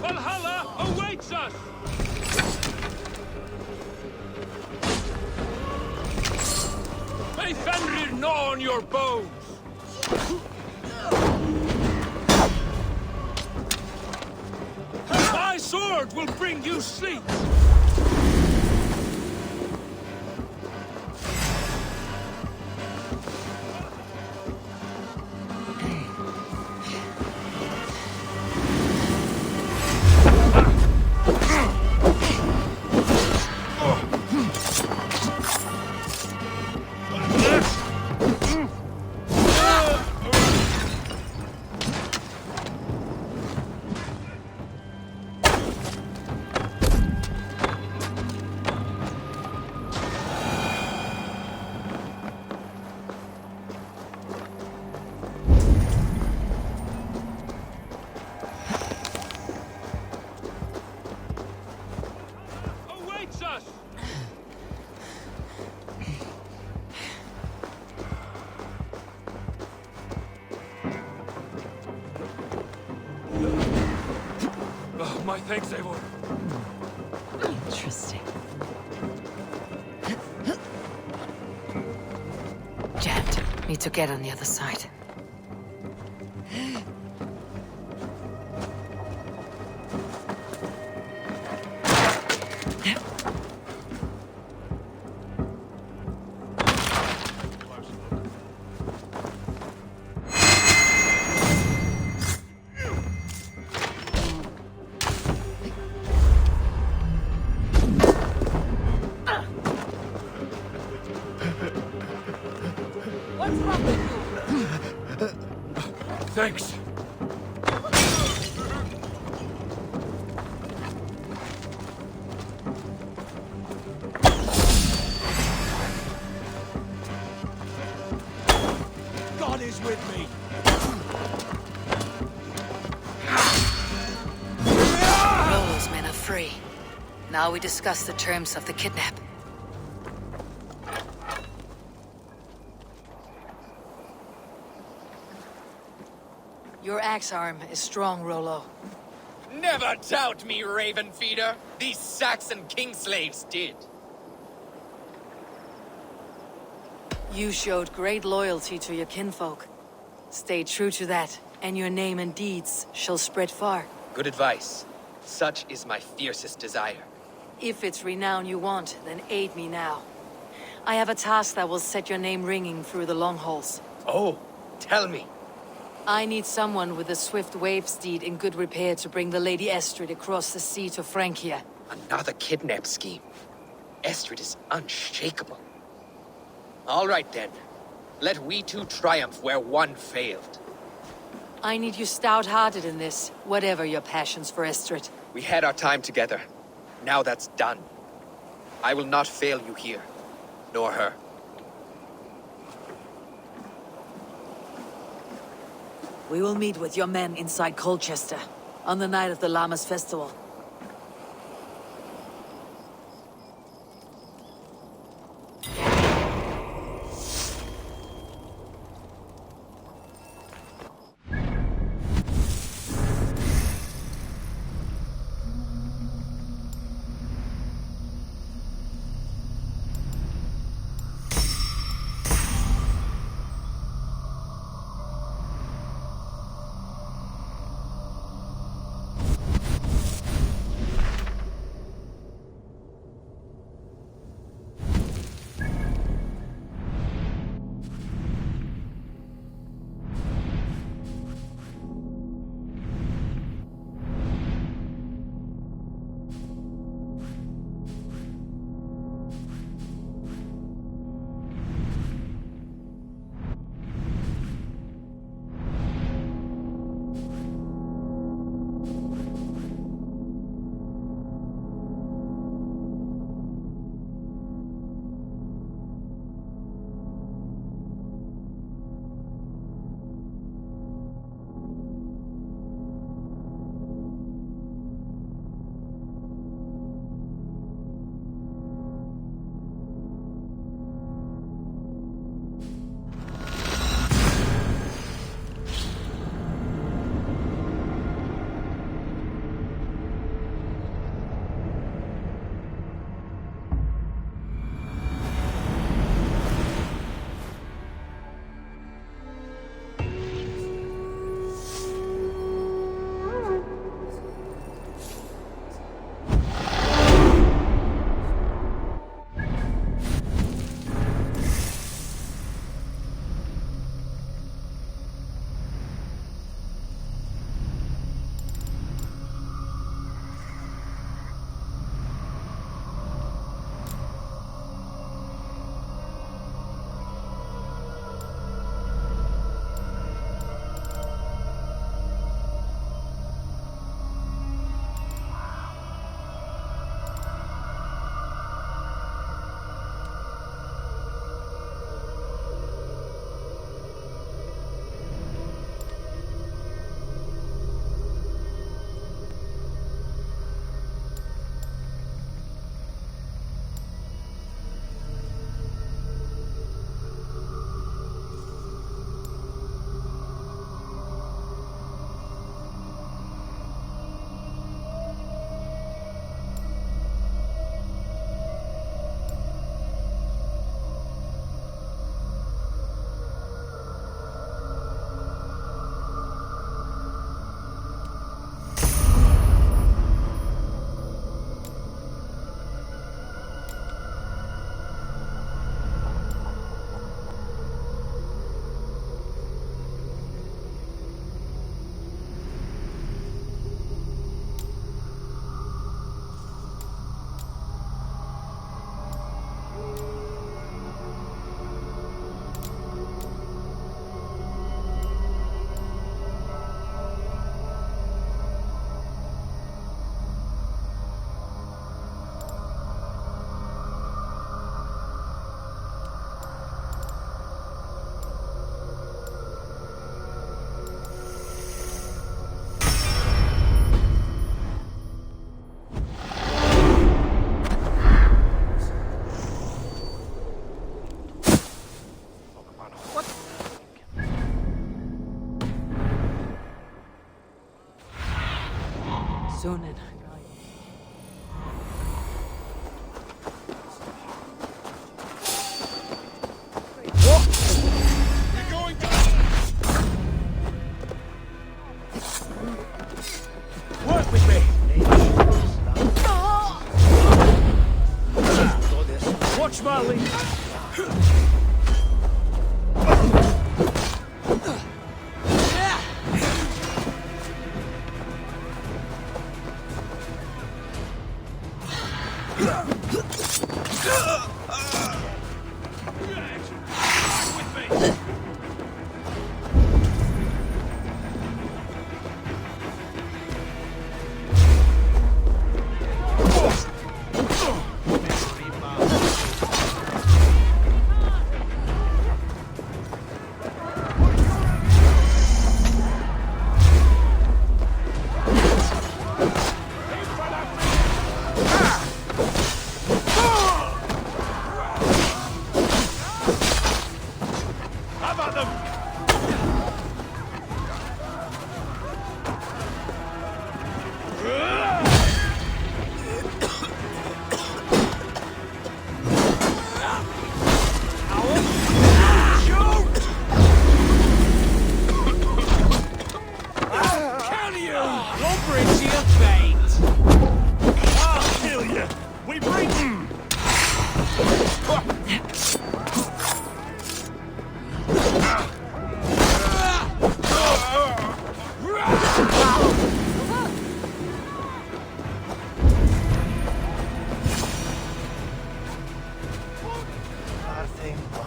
Valhalla awaits us! May Fenrir gnaw on your bones! My sword will bring you sleep! Oh, my thanks, Eivor. Interesting. Jammed. Need to get on the other side. Thanks. God is with me. Rollo's men are free. Now we discuss the terms of the kidnap. Your axe arm is strong, Rollo. Never doubt me, Raven Feeder. These Saxon king slaves did. You showed great loyalty to your kinfolk. Stay true to that, and your name and deeds shall spread far. Good advice. Such is my fiercest desire. If it's renown you want, then aid me now. I have a task that will set your name ringing through the long halls. Oh, tell me. I need someone with a swift wave steed in good repair to bring the Lady Estrid across the sea to Francia. Another kidnap scheme. Estrid is unshakable. All right then. Let we two triumph where one failed. I need you stout-hearted in this, whatever your passions for Estrid. We had our time together. Now that's done. I will not fail you here, nor her. We will meet with your men inside Colchester, on the night of the Llamas Festival. sonen. Work with me! Watch my lead!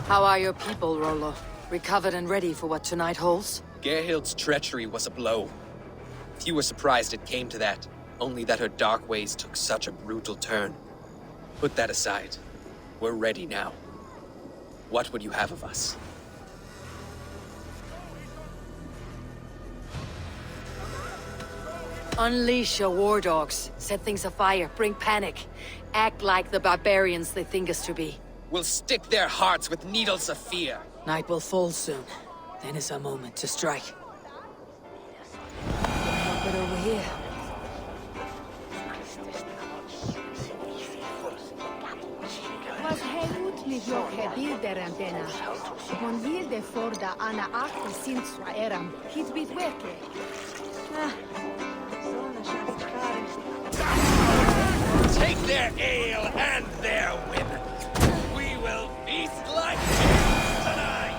How are your people, Rollo? Recovered and ready for what tonight holds? Gerhild's treachery was a blow. Few were surprised it came to that, only that her dark ways took such a brutal turn. Put that aside. We're ready now. What would you have of us? Unleash your war dogs. Set things afire. Bring panic. Act like the barbarians they think us to be. We'll stick their hearts with needles of fear. Night will fall soon. Then is our moment to strike. But over here. Was heut mit joche bilderen denna. Mon jede forda ana akte sintswa eram. Hit bit werke. Take their ale and their women. We will feast like kings tonight.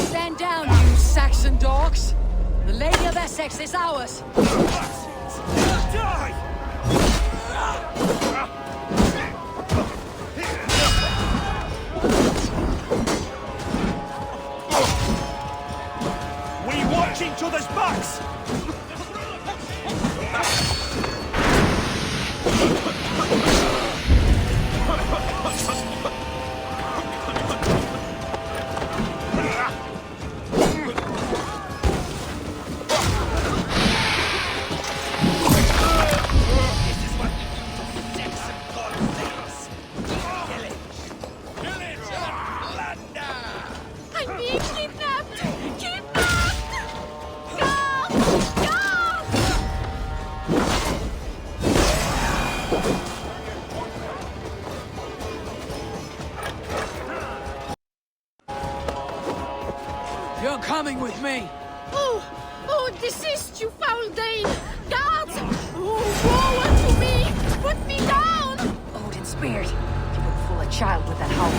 Stand down, you Saxon dogs! The Lady of Essex is ours! Die! We watch each other's backs! I'm being kidnapped! Kidnapped! You're coming with me! No! Oh, desist, you foul Dane! Guards! Oh, woe unto me! Put me down! Odin spared. You would fool a child with that howl.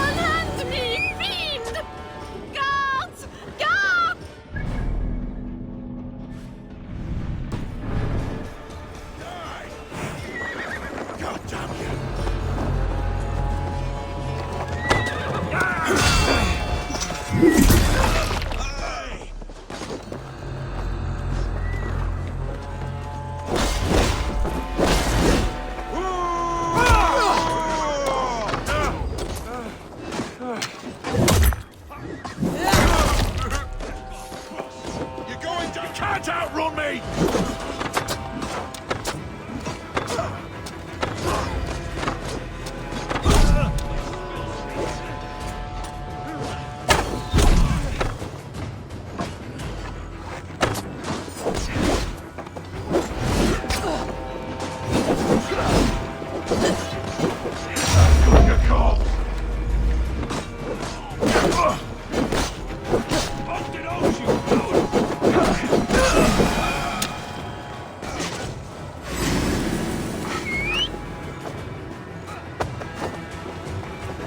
Unhand me, fiend! Guards! Guards! God damn you! You can't outrun me!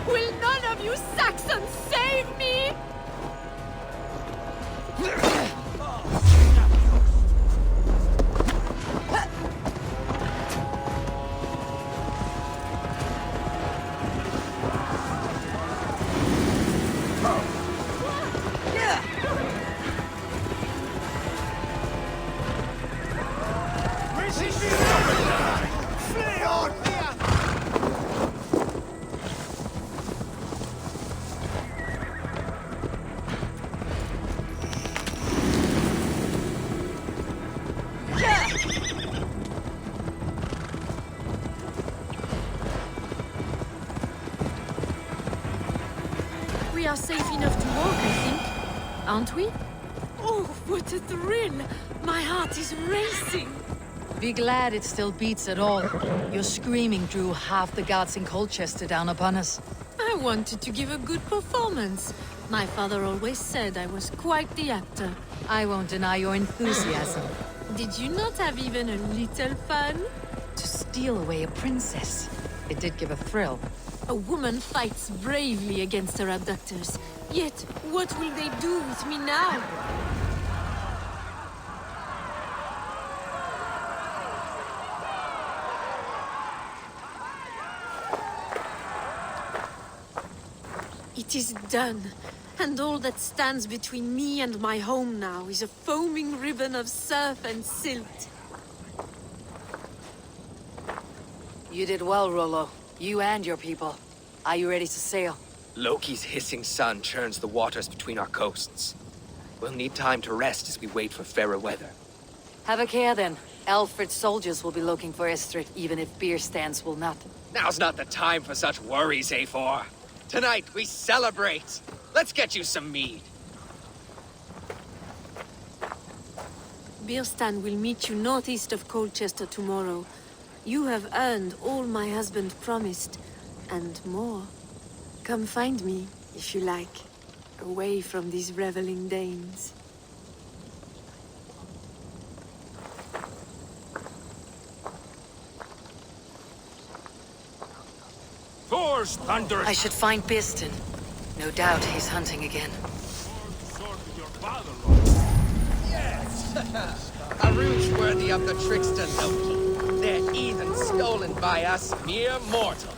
Will none of you Saxons save me? We are safe enough to walk, I think. Aren't we? Oh, what a thrill! My heart is racing! Be glad it still beats at all. Your screaming drew half the guards in Colchester down upon us. I wanted to give a good performance. My father always said I was quite the actor. I won't deny your enthusiasm. Did you not have even a little fun? To steal away a princess. It did give a thrill. A woman fights bravely against her abductors. Yet, what will they do with me now? It is done, and all that stands between me and my home now is a foaming ribbon of surf and silt. You did well, Rollo. You and your people. Are you ready to sail? Loki's hissing sun churns the waters between our coasts. We'll need time to rest as we wait for fairer weather. Have a care then. Alfred's soldiers will be looking for Estrid, even if beer stands will not. Now's not the time for such worries, A4. Tonight, we celebrate. Let's get you some mead. Birstan will meet you northeast of Colchester tomorrow. You have earned all my husband promised, and more. Come find me, if you like, away from these reveling Danes. Thor's thunderous... I should find Birstan. No doubt he's hunting again. Yes! A rouge worthy of the trickster Loki. They're even stolen by us mere mortals.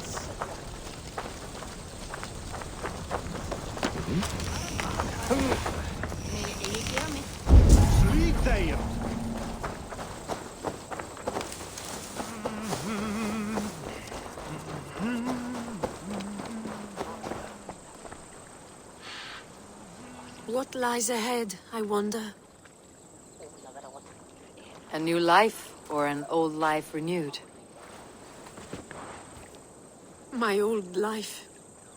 Sleep there! What lies ahead, I wonder? A new life, or an old life renewed? My old life.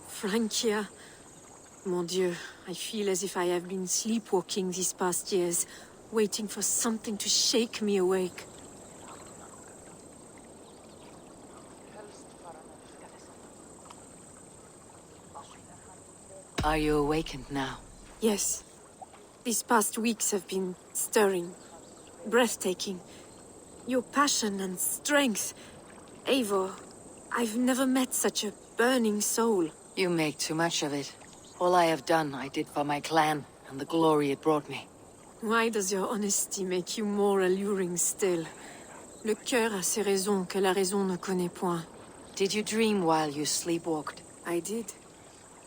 Francia. Mon Dieu, I feel as if I have been sleepwalking these past years, waiting for something to shake me awake. Are you awakened now? Yes. These past weeks have been stirring, breathtaking. Your passion and strength. Eivor, I've never met such a burning soul. You make too much of it. All I have done, I did for my clan, and the glory it brought me. Why does your honesty make you more alluring still? Le cœur a ses raisons que la raison ne connaît point. Did you dream while you sleepwalked? I did.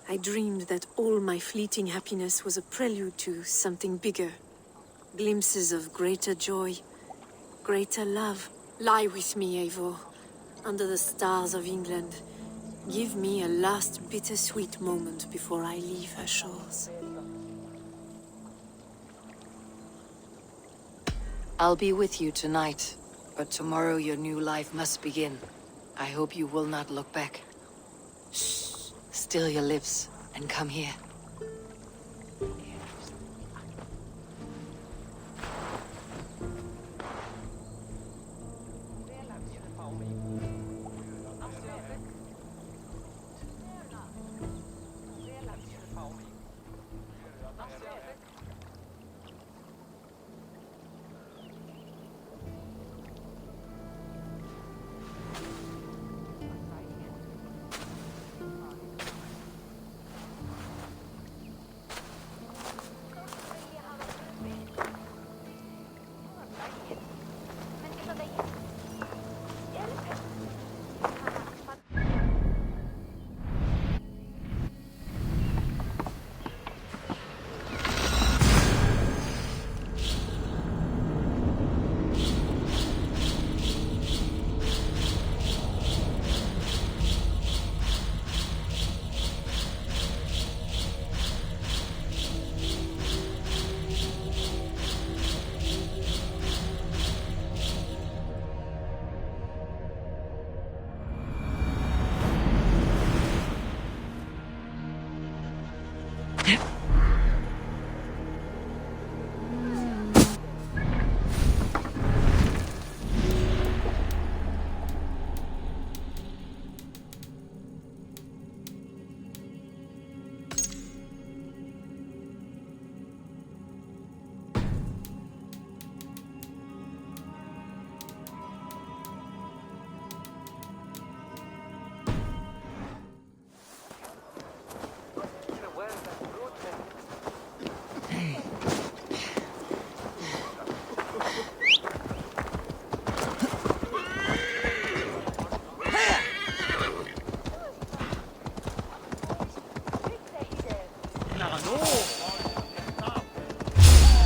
I dreamed that all my fleeting happiness was a prelude to something bigger. Glimpses of greater joy, greater love. Lie with me, Eivor, under the stars of England. Give me a last bittersweet moment before I leave her shores. I'll be with you tonight, but tomorrow your new life must begin. I hope you will not look back. Shh. Still your lips, and come here.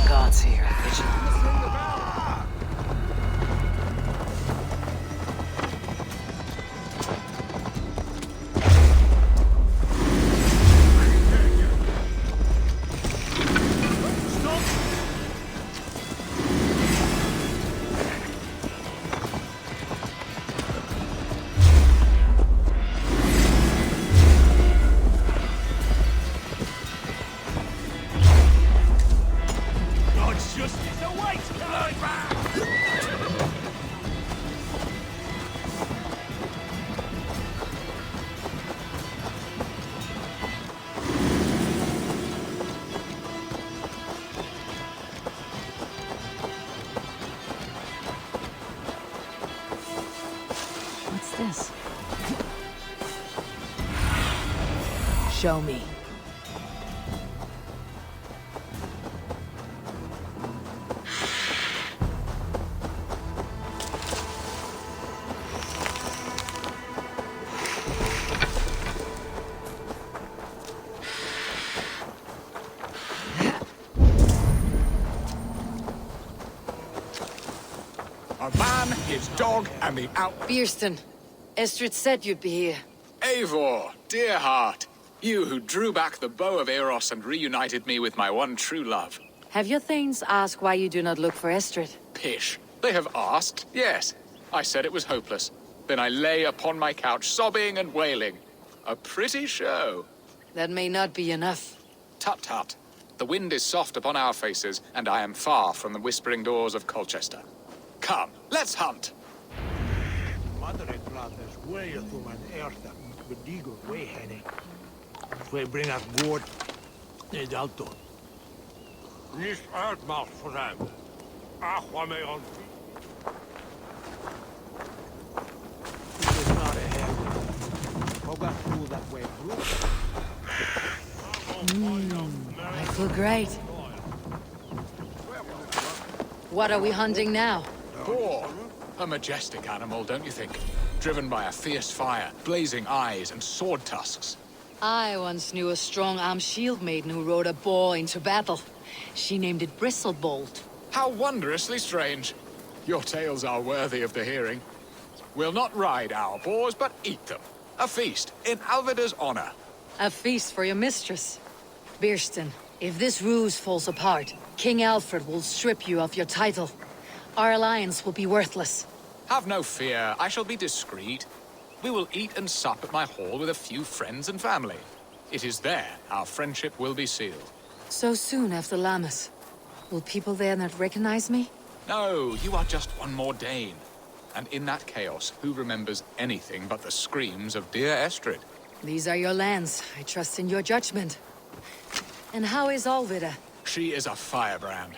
God's here, What's this? Show me. A man, his dog, and the out... Bierston, Estrid said you'd be here. Eivor, dear heart. You who drew back the bow of Eros and reunited me with my one true love. Have your thanes asked why you do not look for Estrid? Pish. They have asked, yes. I said it was hopeless. Then I lay upon my couch, sobbing and wailing. A pretty show. That may not be enough. Tut-tut. The wind is soft upon our faces, and I am far from the whispering doors of Colchester. Come, let's hunt. Madre brothers, way to man erta, but digo way henny. We bring up gourd, alto. Nicht uitmacht voor hem. Ach, waarmee on. I feel great. What are we hunting now? Boar. A majestic animal, don't you think? Driven by a fierce fire, blazing eyes, and sword tusks. I once knew a strong-armed shield maiden who rode a boar into battle. She named it Bristlebolt. How wondrously strange. Your tales are worthy of the hearing. We'll not ride our boars, but eat them. A feast, in Alvida's honor. A feast for your mistress. Birsten, if this ruse falls apart, King Alfred will strip you of your title. Our alliance will be worthless. Have no fear, I shall be discreet. We will eat and sup at my hall with a few friends and family. It is there our friendship will be sealed. So soon after Lammas. Will people there not recognize me? No, you are just one more Dane. And in that chaos, who remembers anything but the screams of dear Estrid? These are your lands. I trust in your judgment. And how is Alvida? She is a firebrand.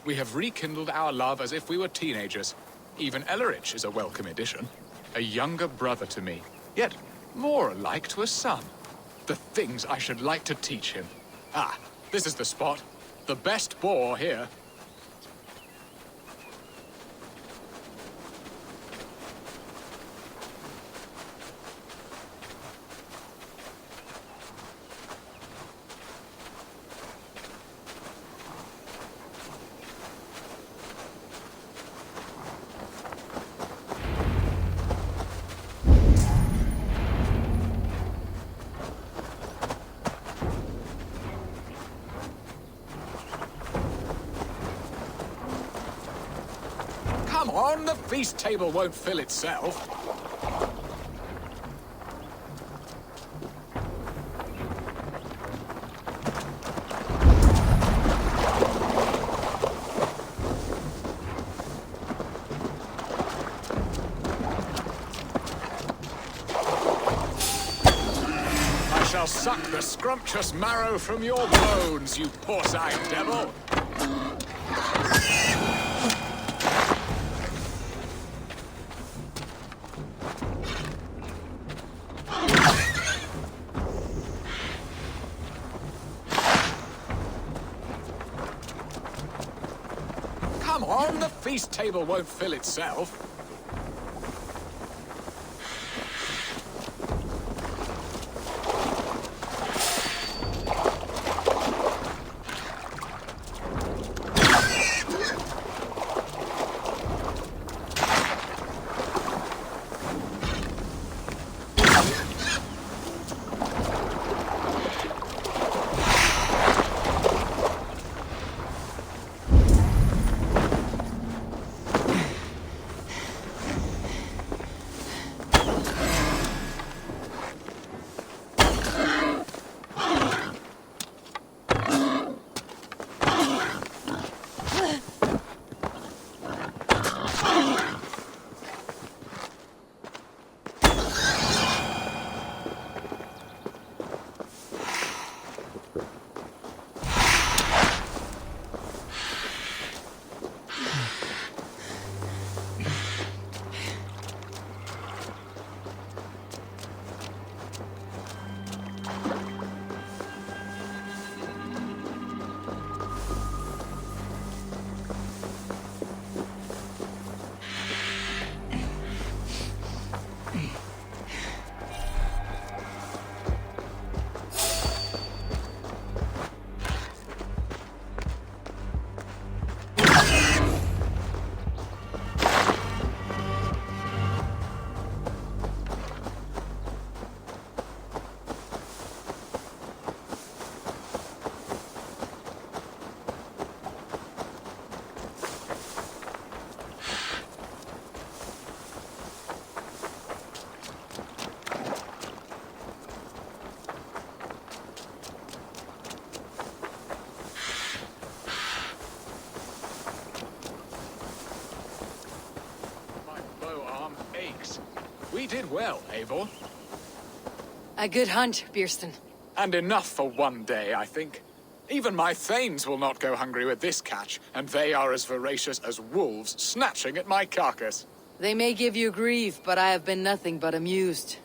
We have rekindled our love as if we were teenagers. Even Ellerich is a welcome addition. A younger brother to me, yet more alike to a son. The things I should like to teach him. Ah, this is the spot. The best boar here. Come on, the feast table won't fill itself. I shall suck the scrumptious marrow from your bones, you porcine devil! Come on, the feast table won't fill itself. We did well, Eivor. A good hunt, Birsten. And enough for one day, I think. Even my thanes will not go hungry with this catch, and they are as voracious as wolves snatching at my carcass. They may give you grief, but I have been nothing but amused.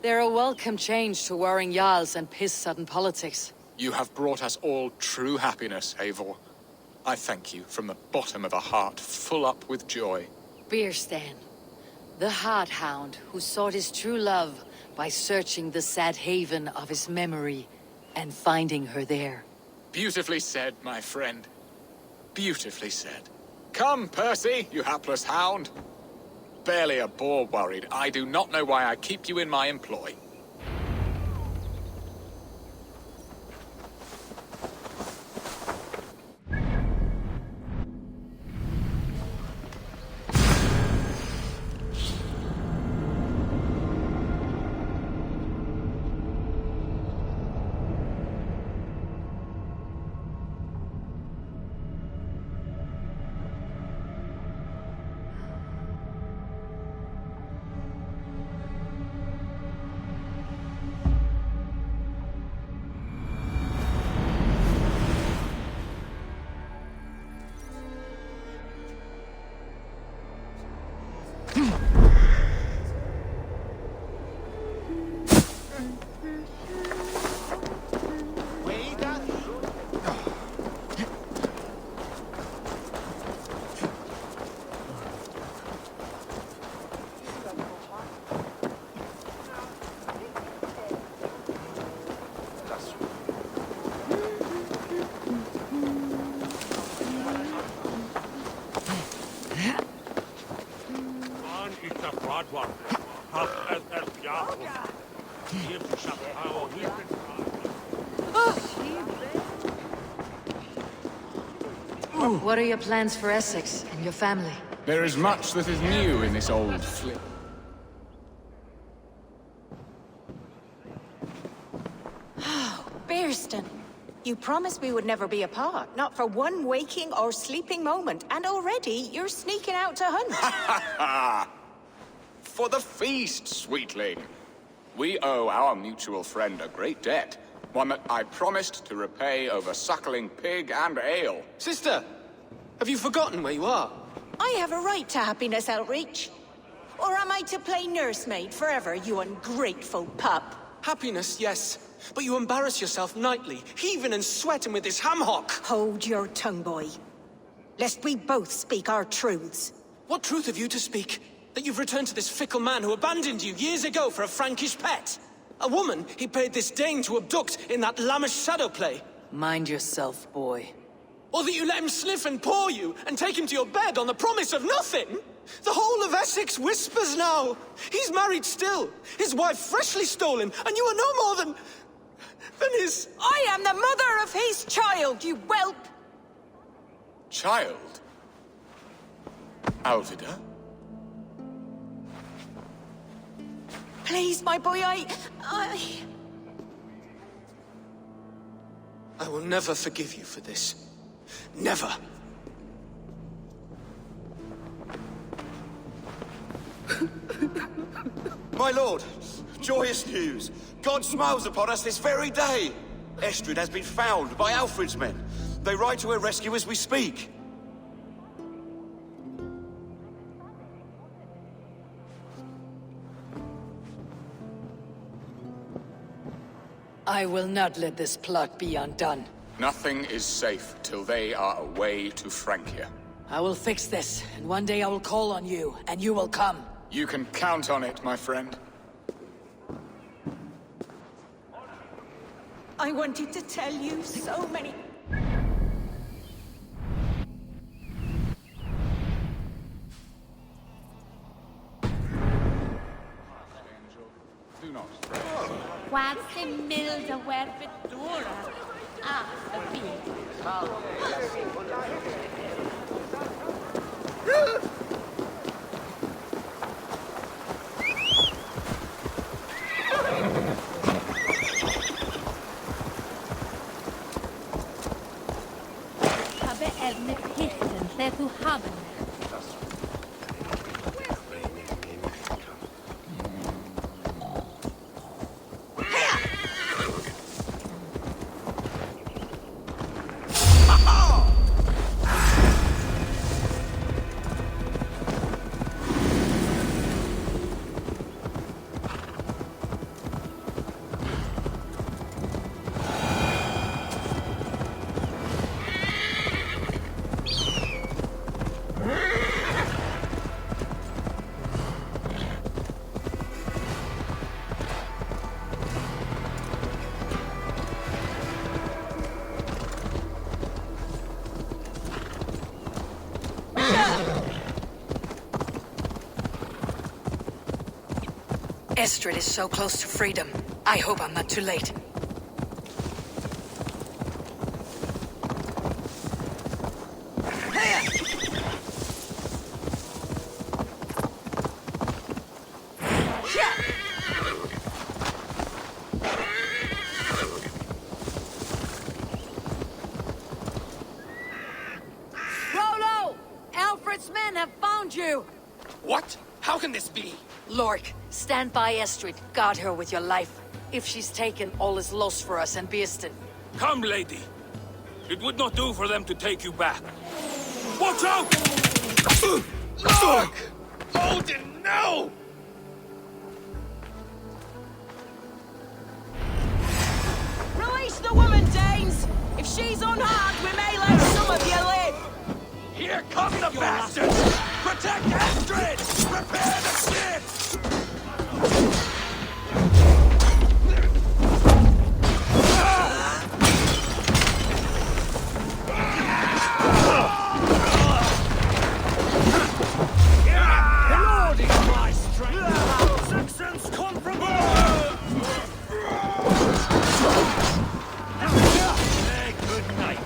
They're a welcome change to warring jarls and piss-sudden politics. You have brought us all true happiness, Eivor. I thank you from the bottom of a heart full up with joy. Bierstan, the Heart Hound who sought his true love by searching the sad haven of his memory and finding her there. Beautifully said, my friend. Beautifully said. Come, Percy, you hapless hound. Barely a boar worried. I do not know why I keep you in my employ. What are your plans for Essex and your family? There is much that is new in this old fleet. Bierstan, you promised we would never be apart, not for one waking or sleeping moment, and already you're sneaking out to hunt. For the feast, sweetling. We owe our mutual friend a great debt. One that I promised to repay over suckling pig and ale. Sister, have you forgotten where you are? I have a right to happiness outreach. Or am I to play nursemaid forever, you ungrateful pup? Happiness, yes. But you embarrass yourself nightly, heaving and sweating with this ham-hock. Hold your tongue, boy. Lest we both speak our truths. What truth have you to speak? That you've returned to this fickle man who abandoned you years ago for a Frankish pet? A woman he paid this Dane to abduct in that lammish shadow play? Mind yourself, boy. Or that you let him sniff and paw you, and take him to your bed on the promise of nothing? The whole of Essex whispers now. He's married still, his wife freshly stolen, and you are no more than his... I am the mother of his child, you whelp! Child? Alvida? Please, my boy, I will never forgive you for this. Never. My lord, joyous news. God smiles upon us this very day. Estrid has been found by Alfred's men. They ride to her rescue as we speak. I will not let this plot be undone. Nothing is safe till they are away to Francia. I will fix this, and one day I will call on you, and you will come. You can count on it, my friend. I wanted to tell you so many... Do not Quasi milda verbetura. Ah, the Habe mit Hichten, der du haben. Estrid is so close to freedom. I hope I'm not too late. Rollo! Alfred's men have found you! What? How can this be? Lork, stand by Estrid. Guard her with your life. If she's taken, all is lost for us and Beerston. Come, lady. It would not do for them to take you back. Watch out! Lork! Odin, no! Release the woman, Danes! If she's unharmed, we may let some of you live! Here come the bastards! Protect Astrid! Prepare the ship! Lord is my strength! Saxons come from above! Hey, good night.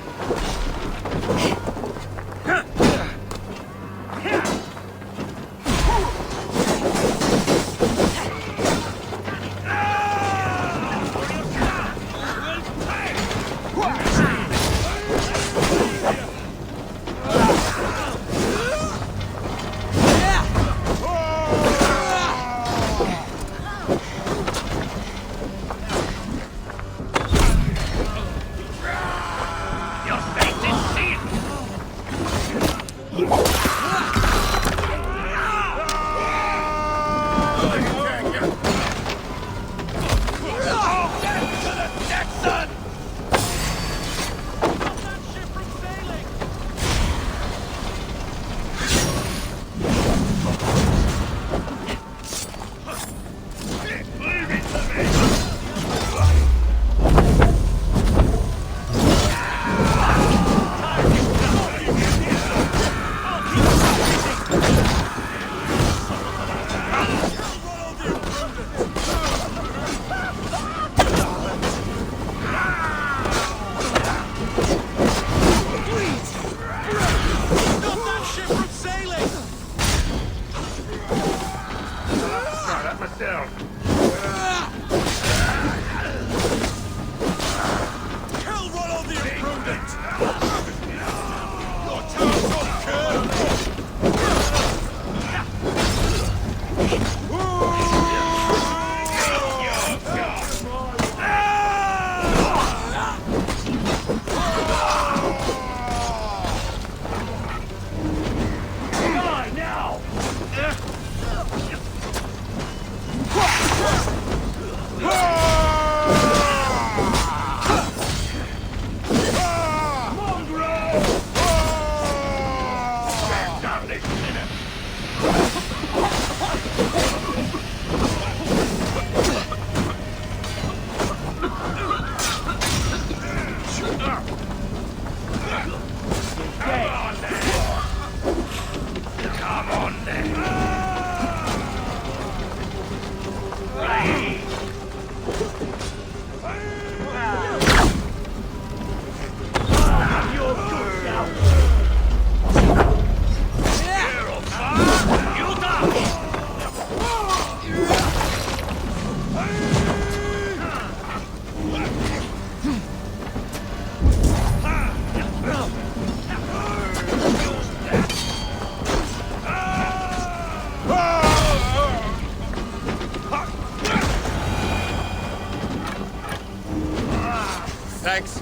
Thanks.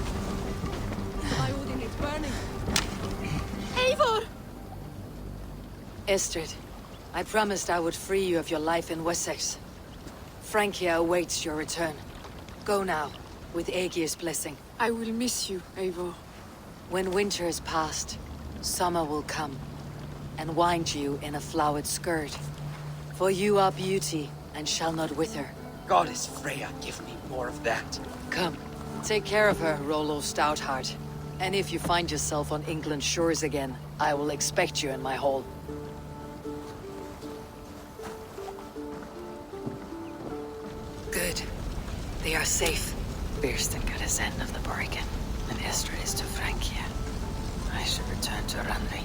My Odin is burning. Eivor! Estrid, I promised I would free you of your life in Wessex. Francia awaits your return. Go now, with Aegir's blessing. I will miss you, Eivor. When winter is past, summer will come, and wind you in a flowered skirt. For you are beauty, and shall not wither. Goddess Freya, give me more of that. Come, take care of her, Rollo Stoutheart. And if you find yourself on England's shores again, I will expect you in my hall. Good. They are safe. Bearston got his end of the bargain, and Estrid is to Francia. I should return to Randvi.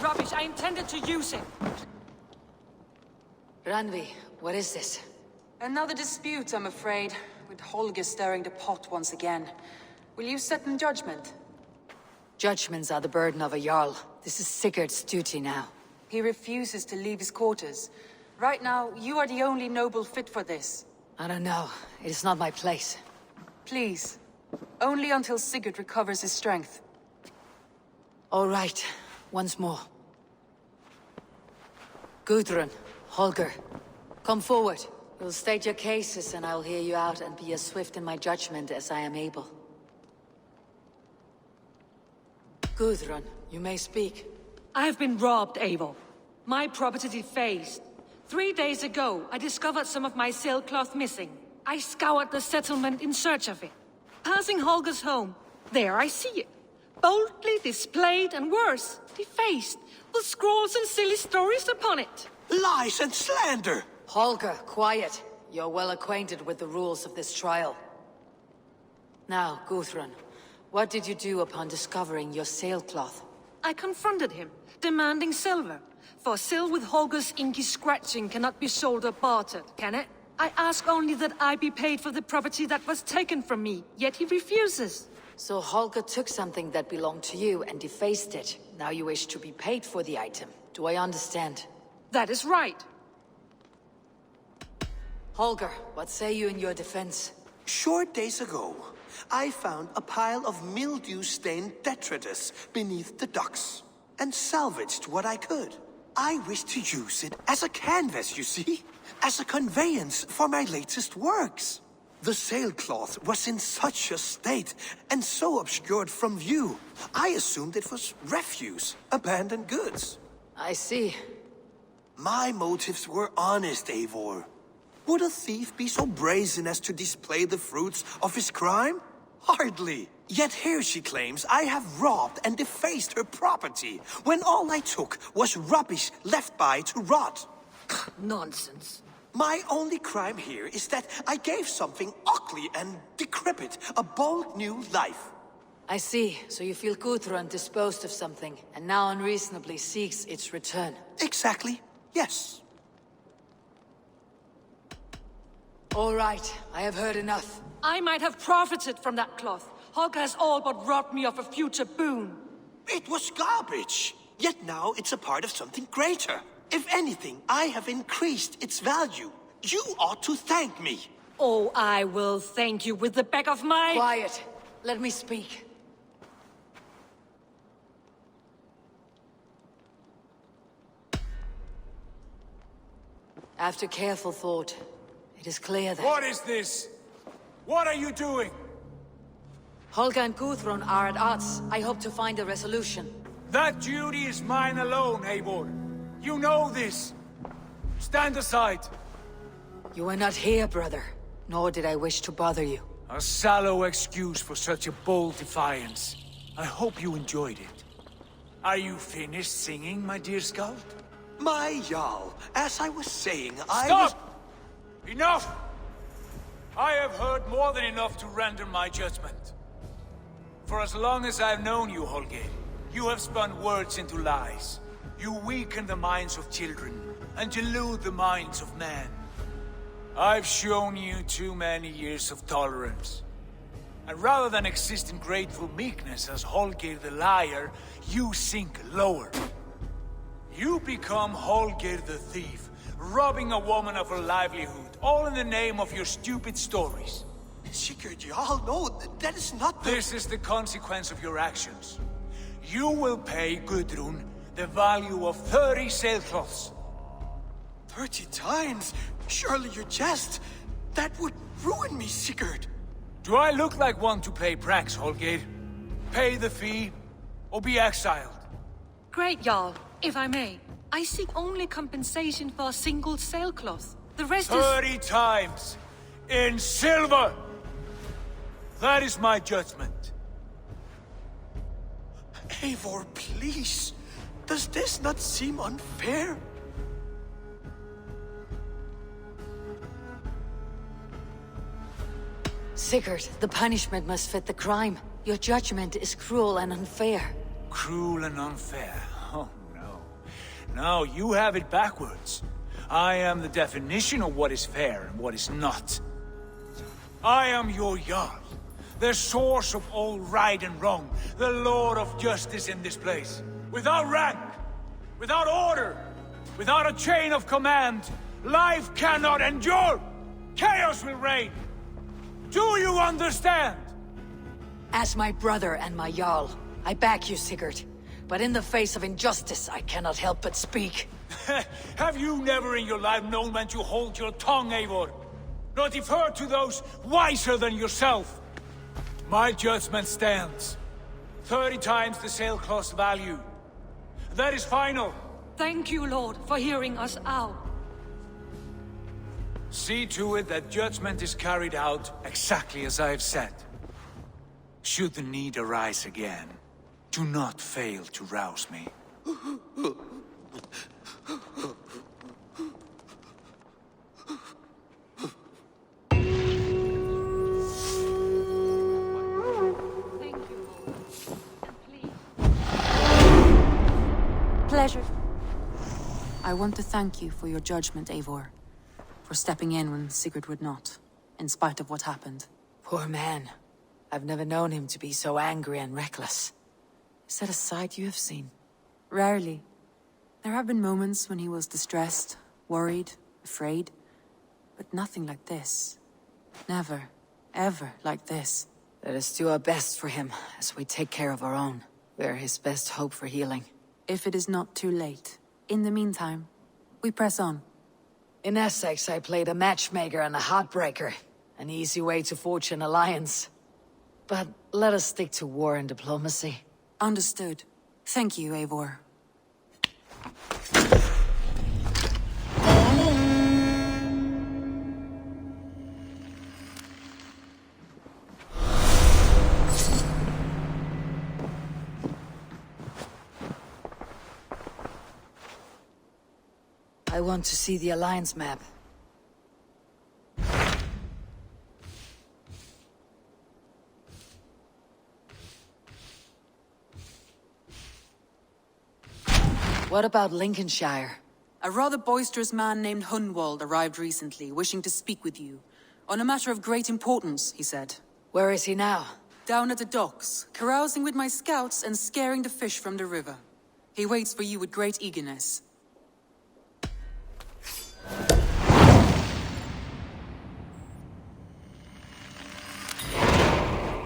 Rubbish. I intended to use it. Randvi, what is this? Another dispute, I'm afraid, with Holger stirring the pot once again. Will you set in judgment? Judgments are the burden of a Jarl. This is Sigurd's duty now. He refuses to leave his quarters. Right now, you are the only noble fit for this. I don't know. It is not my place. Please. Only until Sigurd recovers his strength. All right. Once more. Gudrun, Holger, come forward. You'll state your cases and I'll hear you out and be as swift in my judgment as I am able. Gudrun, you may speak. I have been robbed, Abel. My property defaced. 3 days ago, I discovered some of my sailcloth missing. I scoured the settlement in search of it. Passing Holger's home, there I see it. Boldly displayed and worse, defaced, with scrolls and silly stories upon it. Lies and slander! Holger, quiet. You're well acquainted with the rules of this trial. Now, Gudrun, what did you do upon discovering your sailcloth? I confronted him, demanding silver. For silver with Holger's inky scratching cannot be sold or bartered, can it? I ask only that I be paid for the property that was taken from me, yet he refuses. So Holger took something that belonged to you and defaced it. Now you wish to be paid for the item. Do I understand? That is right. Holger, what say you in your defense? Short days ago, I found a pile of mildew-stained detritus beneath the docks, and salvaged what I could. I wish to use it as a canvas, you see? As a conveyance for my latest works. The sailcloth was in such a state, and so obscured from view. I assumed it was refuse, abandoned goods. I see. My motives were honest, Eivor. Would a thief be so brazen as to display the fruits of his crime? Hardly. Yet here she claims I have robbed and defaced her property, when all I took was rubbish left by to rot. Nonsense. My only crime here is that I gave something ugly and decrepit a bold new life. I see. So you feel Gudrun disposed of something, and now unreasonably seeks its return. Exactly. Yes. All right. I have heard enough. I might have profited from that cloth. Holger has all but robbed me of a future boon. It was garbage. Yet now it's a part of something greater. If anything, I have increased its value. You ought to thank me. Oh, I will thank you with the back of my... Quiet. Let me speak. After careful thought, it is clear that... What is this? What are you doing? Holger and Gudrun are at odds. I hope to find a resolution. That duty is mine alone, Eivor. You know this. Stand aside. You were not here, brother. Nor did I wish to bother you. A sallow excuse for such a bold defiance. I hope you enjoyed it. Are you finished singing, my dear Skald? My Jarl, as I was saying, Stop! Enough! I have heard more than enough to render my judgment. For as long as I've known you, Holger, you have spun words into lies. You weaken the minds of children, and delude the minds of men. I've shown you too many years of tolerance. And rather than exist in grateful meekness as Holger the liar, you sink lower. You become Holger the thief, robbing a woman of her livelihood, all in the name of your stupid stories. Sigurd, Jarl, no, that is not the... This is the consequence of your actions. You will pay Gudrun the value of 30 sailcloths. 30 times? Surely you jest. That would ruin me, Sigurd. Do I look like one to play pranks, Holger? Pay the fee, or be exiled. Great, Jarl. If I may, I seek only compensation for a single sailcloth. The rest is... 30 times! In silver! That is my judgment. Eivor, please. Does this not seem unfair? Sigurd, the punishment must fit the crime. Your judgment is cruel and unfair. Cruel and unfair? Oh, no. No, you have it backwards. I am the definition of what is fair and what is not. I am your Jarl, the source of all right and wrong, the Lord of justice in this place. Without rank, without order, without a chain of command, life cannot endure! Chaos will reign! Do you understand? As my brother and my Jarl, I back you, Sigurd. But in the face of injustice, I cannot help but speak. Have you never in your life known when to hold your tongue, Eivor? Nor defer to those wiser than yourself? My judgment stands. 30 times the sailcloth's value. That is final. Thank you, Lord, for hearing us out. See to it that judgment is carried out exactly as I have said. Should the need arise again, do not fail to rouse me. Pleasure. I want to thank you for your judgment, Eivor. For stepping in when Sigurd would not, in spite of what happened. Poor man. I've never known him to be so angry and reckless. Is that a side you have seen? Rarely. There have been moments when he was distressed, worried, afraid. But nothing like this. Never, ever like this. Let us do our best for him, as we take care of our own. We are his best hope for healing. If it is not too late. In the meantime, we press on. In Essex, I played a matchmaker and a heartbreaker. An easy way to forge an alliance. But let us stick to war and diplomacy. Understood. Thank you, Eivor. I want to see the alliance map. What about Lincolnshire? A rather boisterous man named Hunwald arrived recently, wishing to speak with you. On a matter of great importance, he said. Where is he now? Down at the docks, carousing with my scouts and scaring the fish from the river. He waits for you with great eagerness.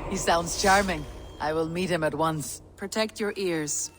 He sounds charming. I will meet him at once. Protect your ears.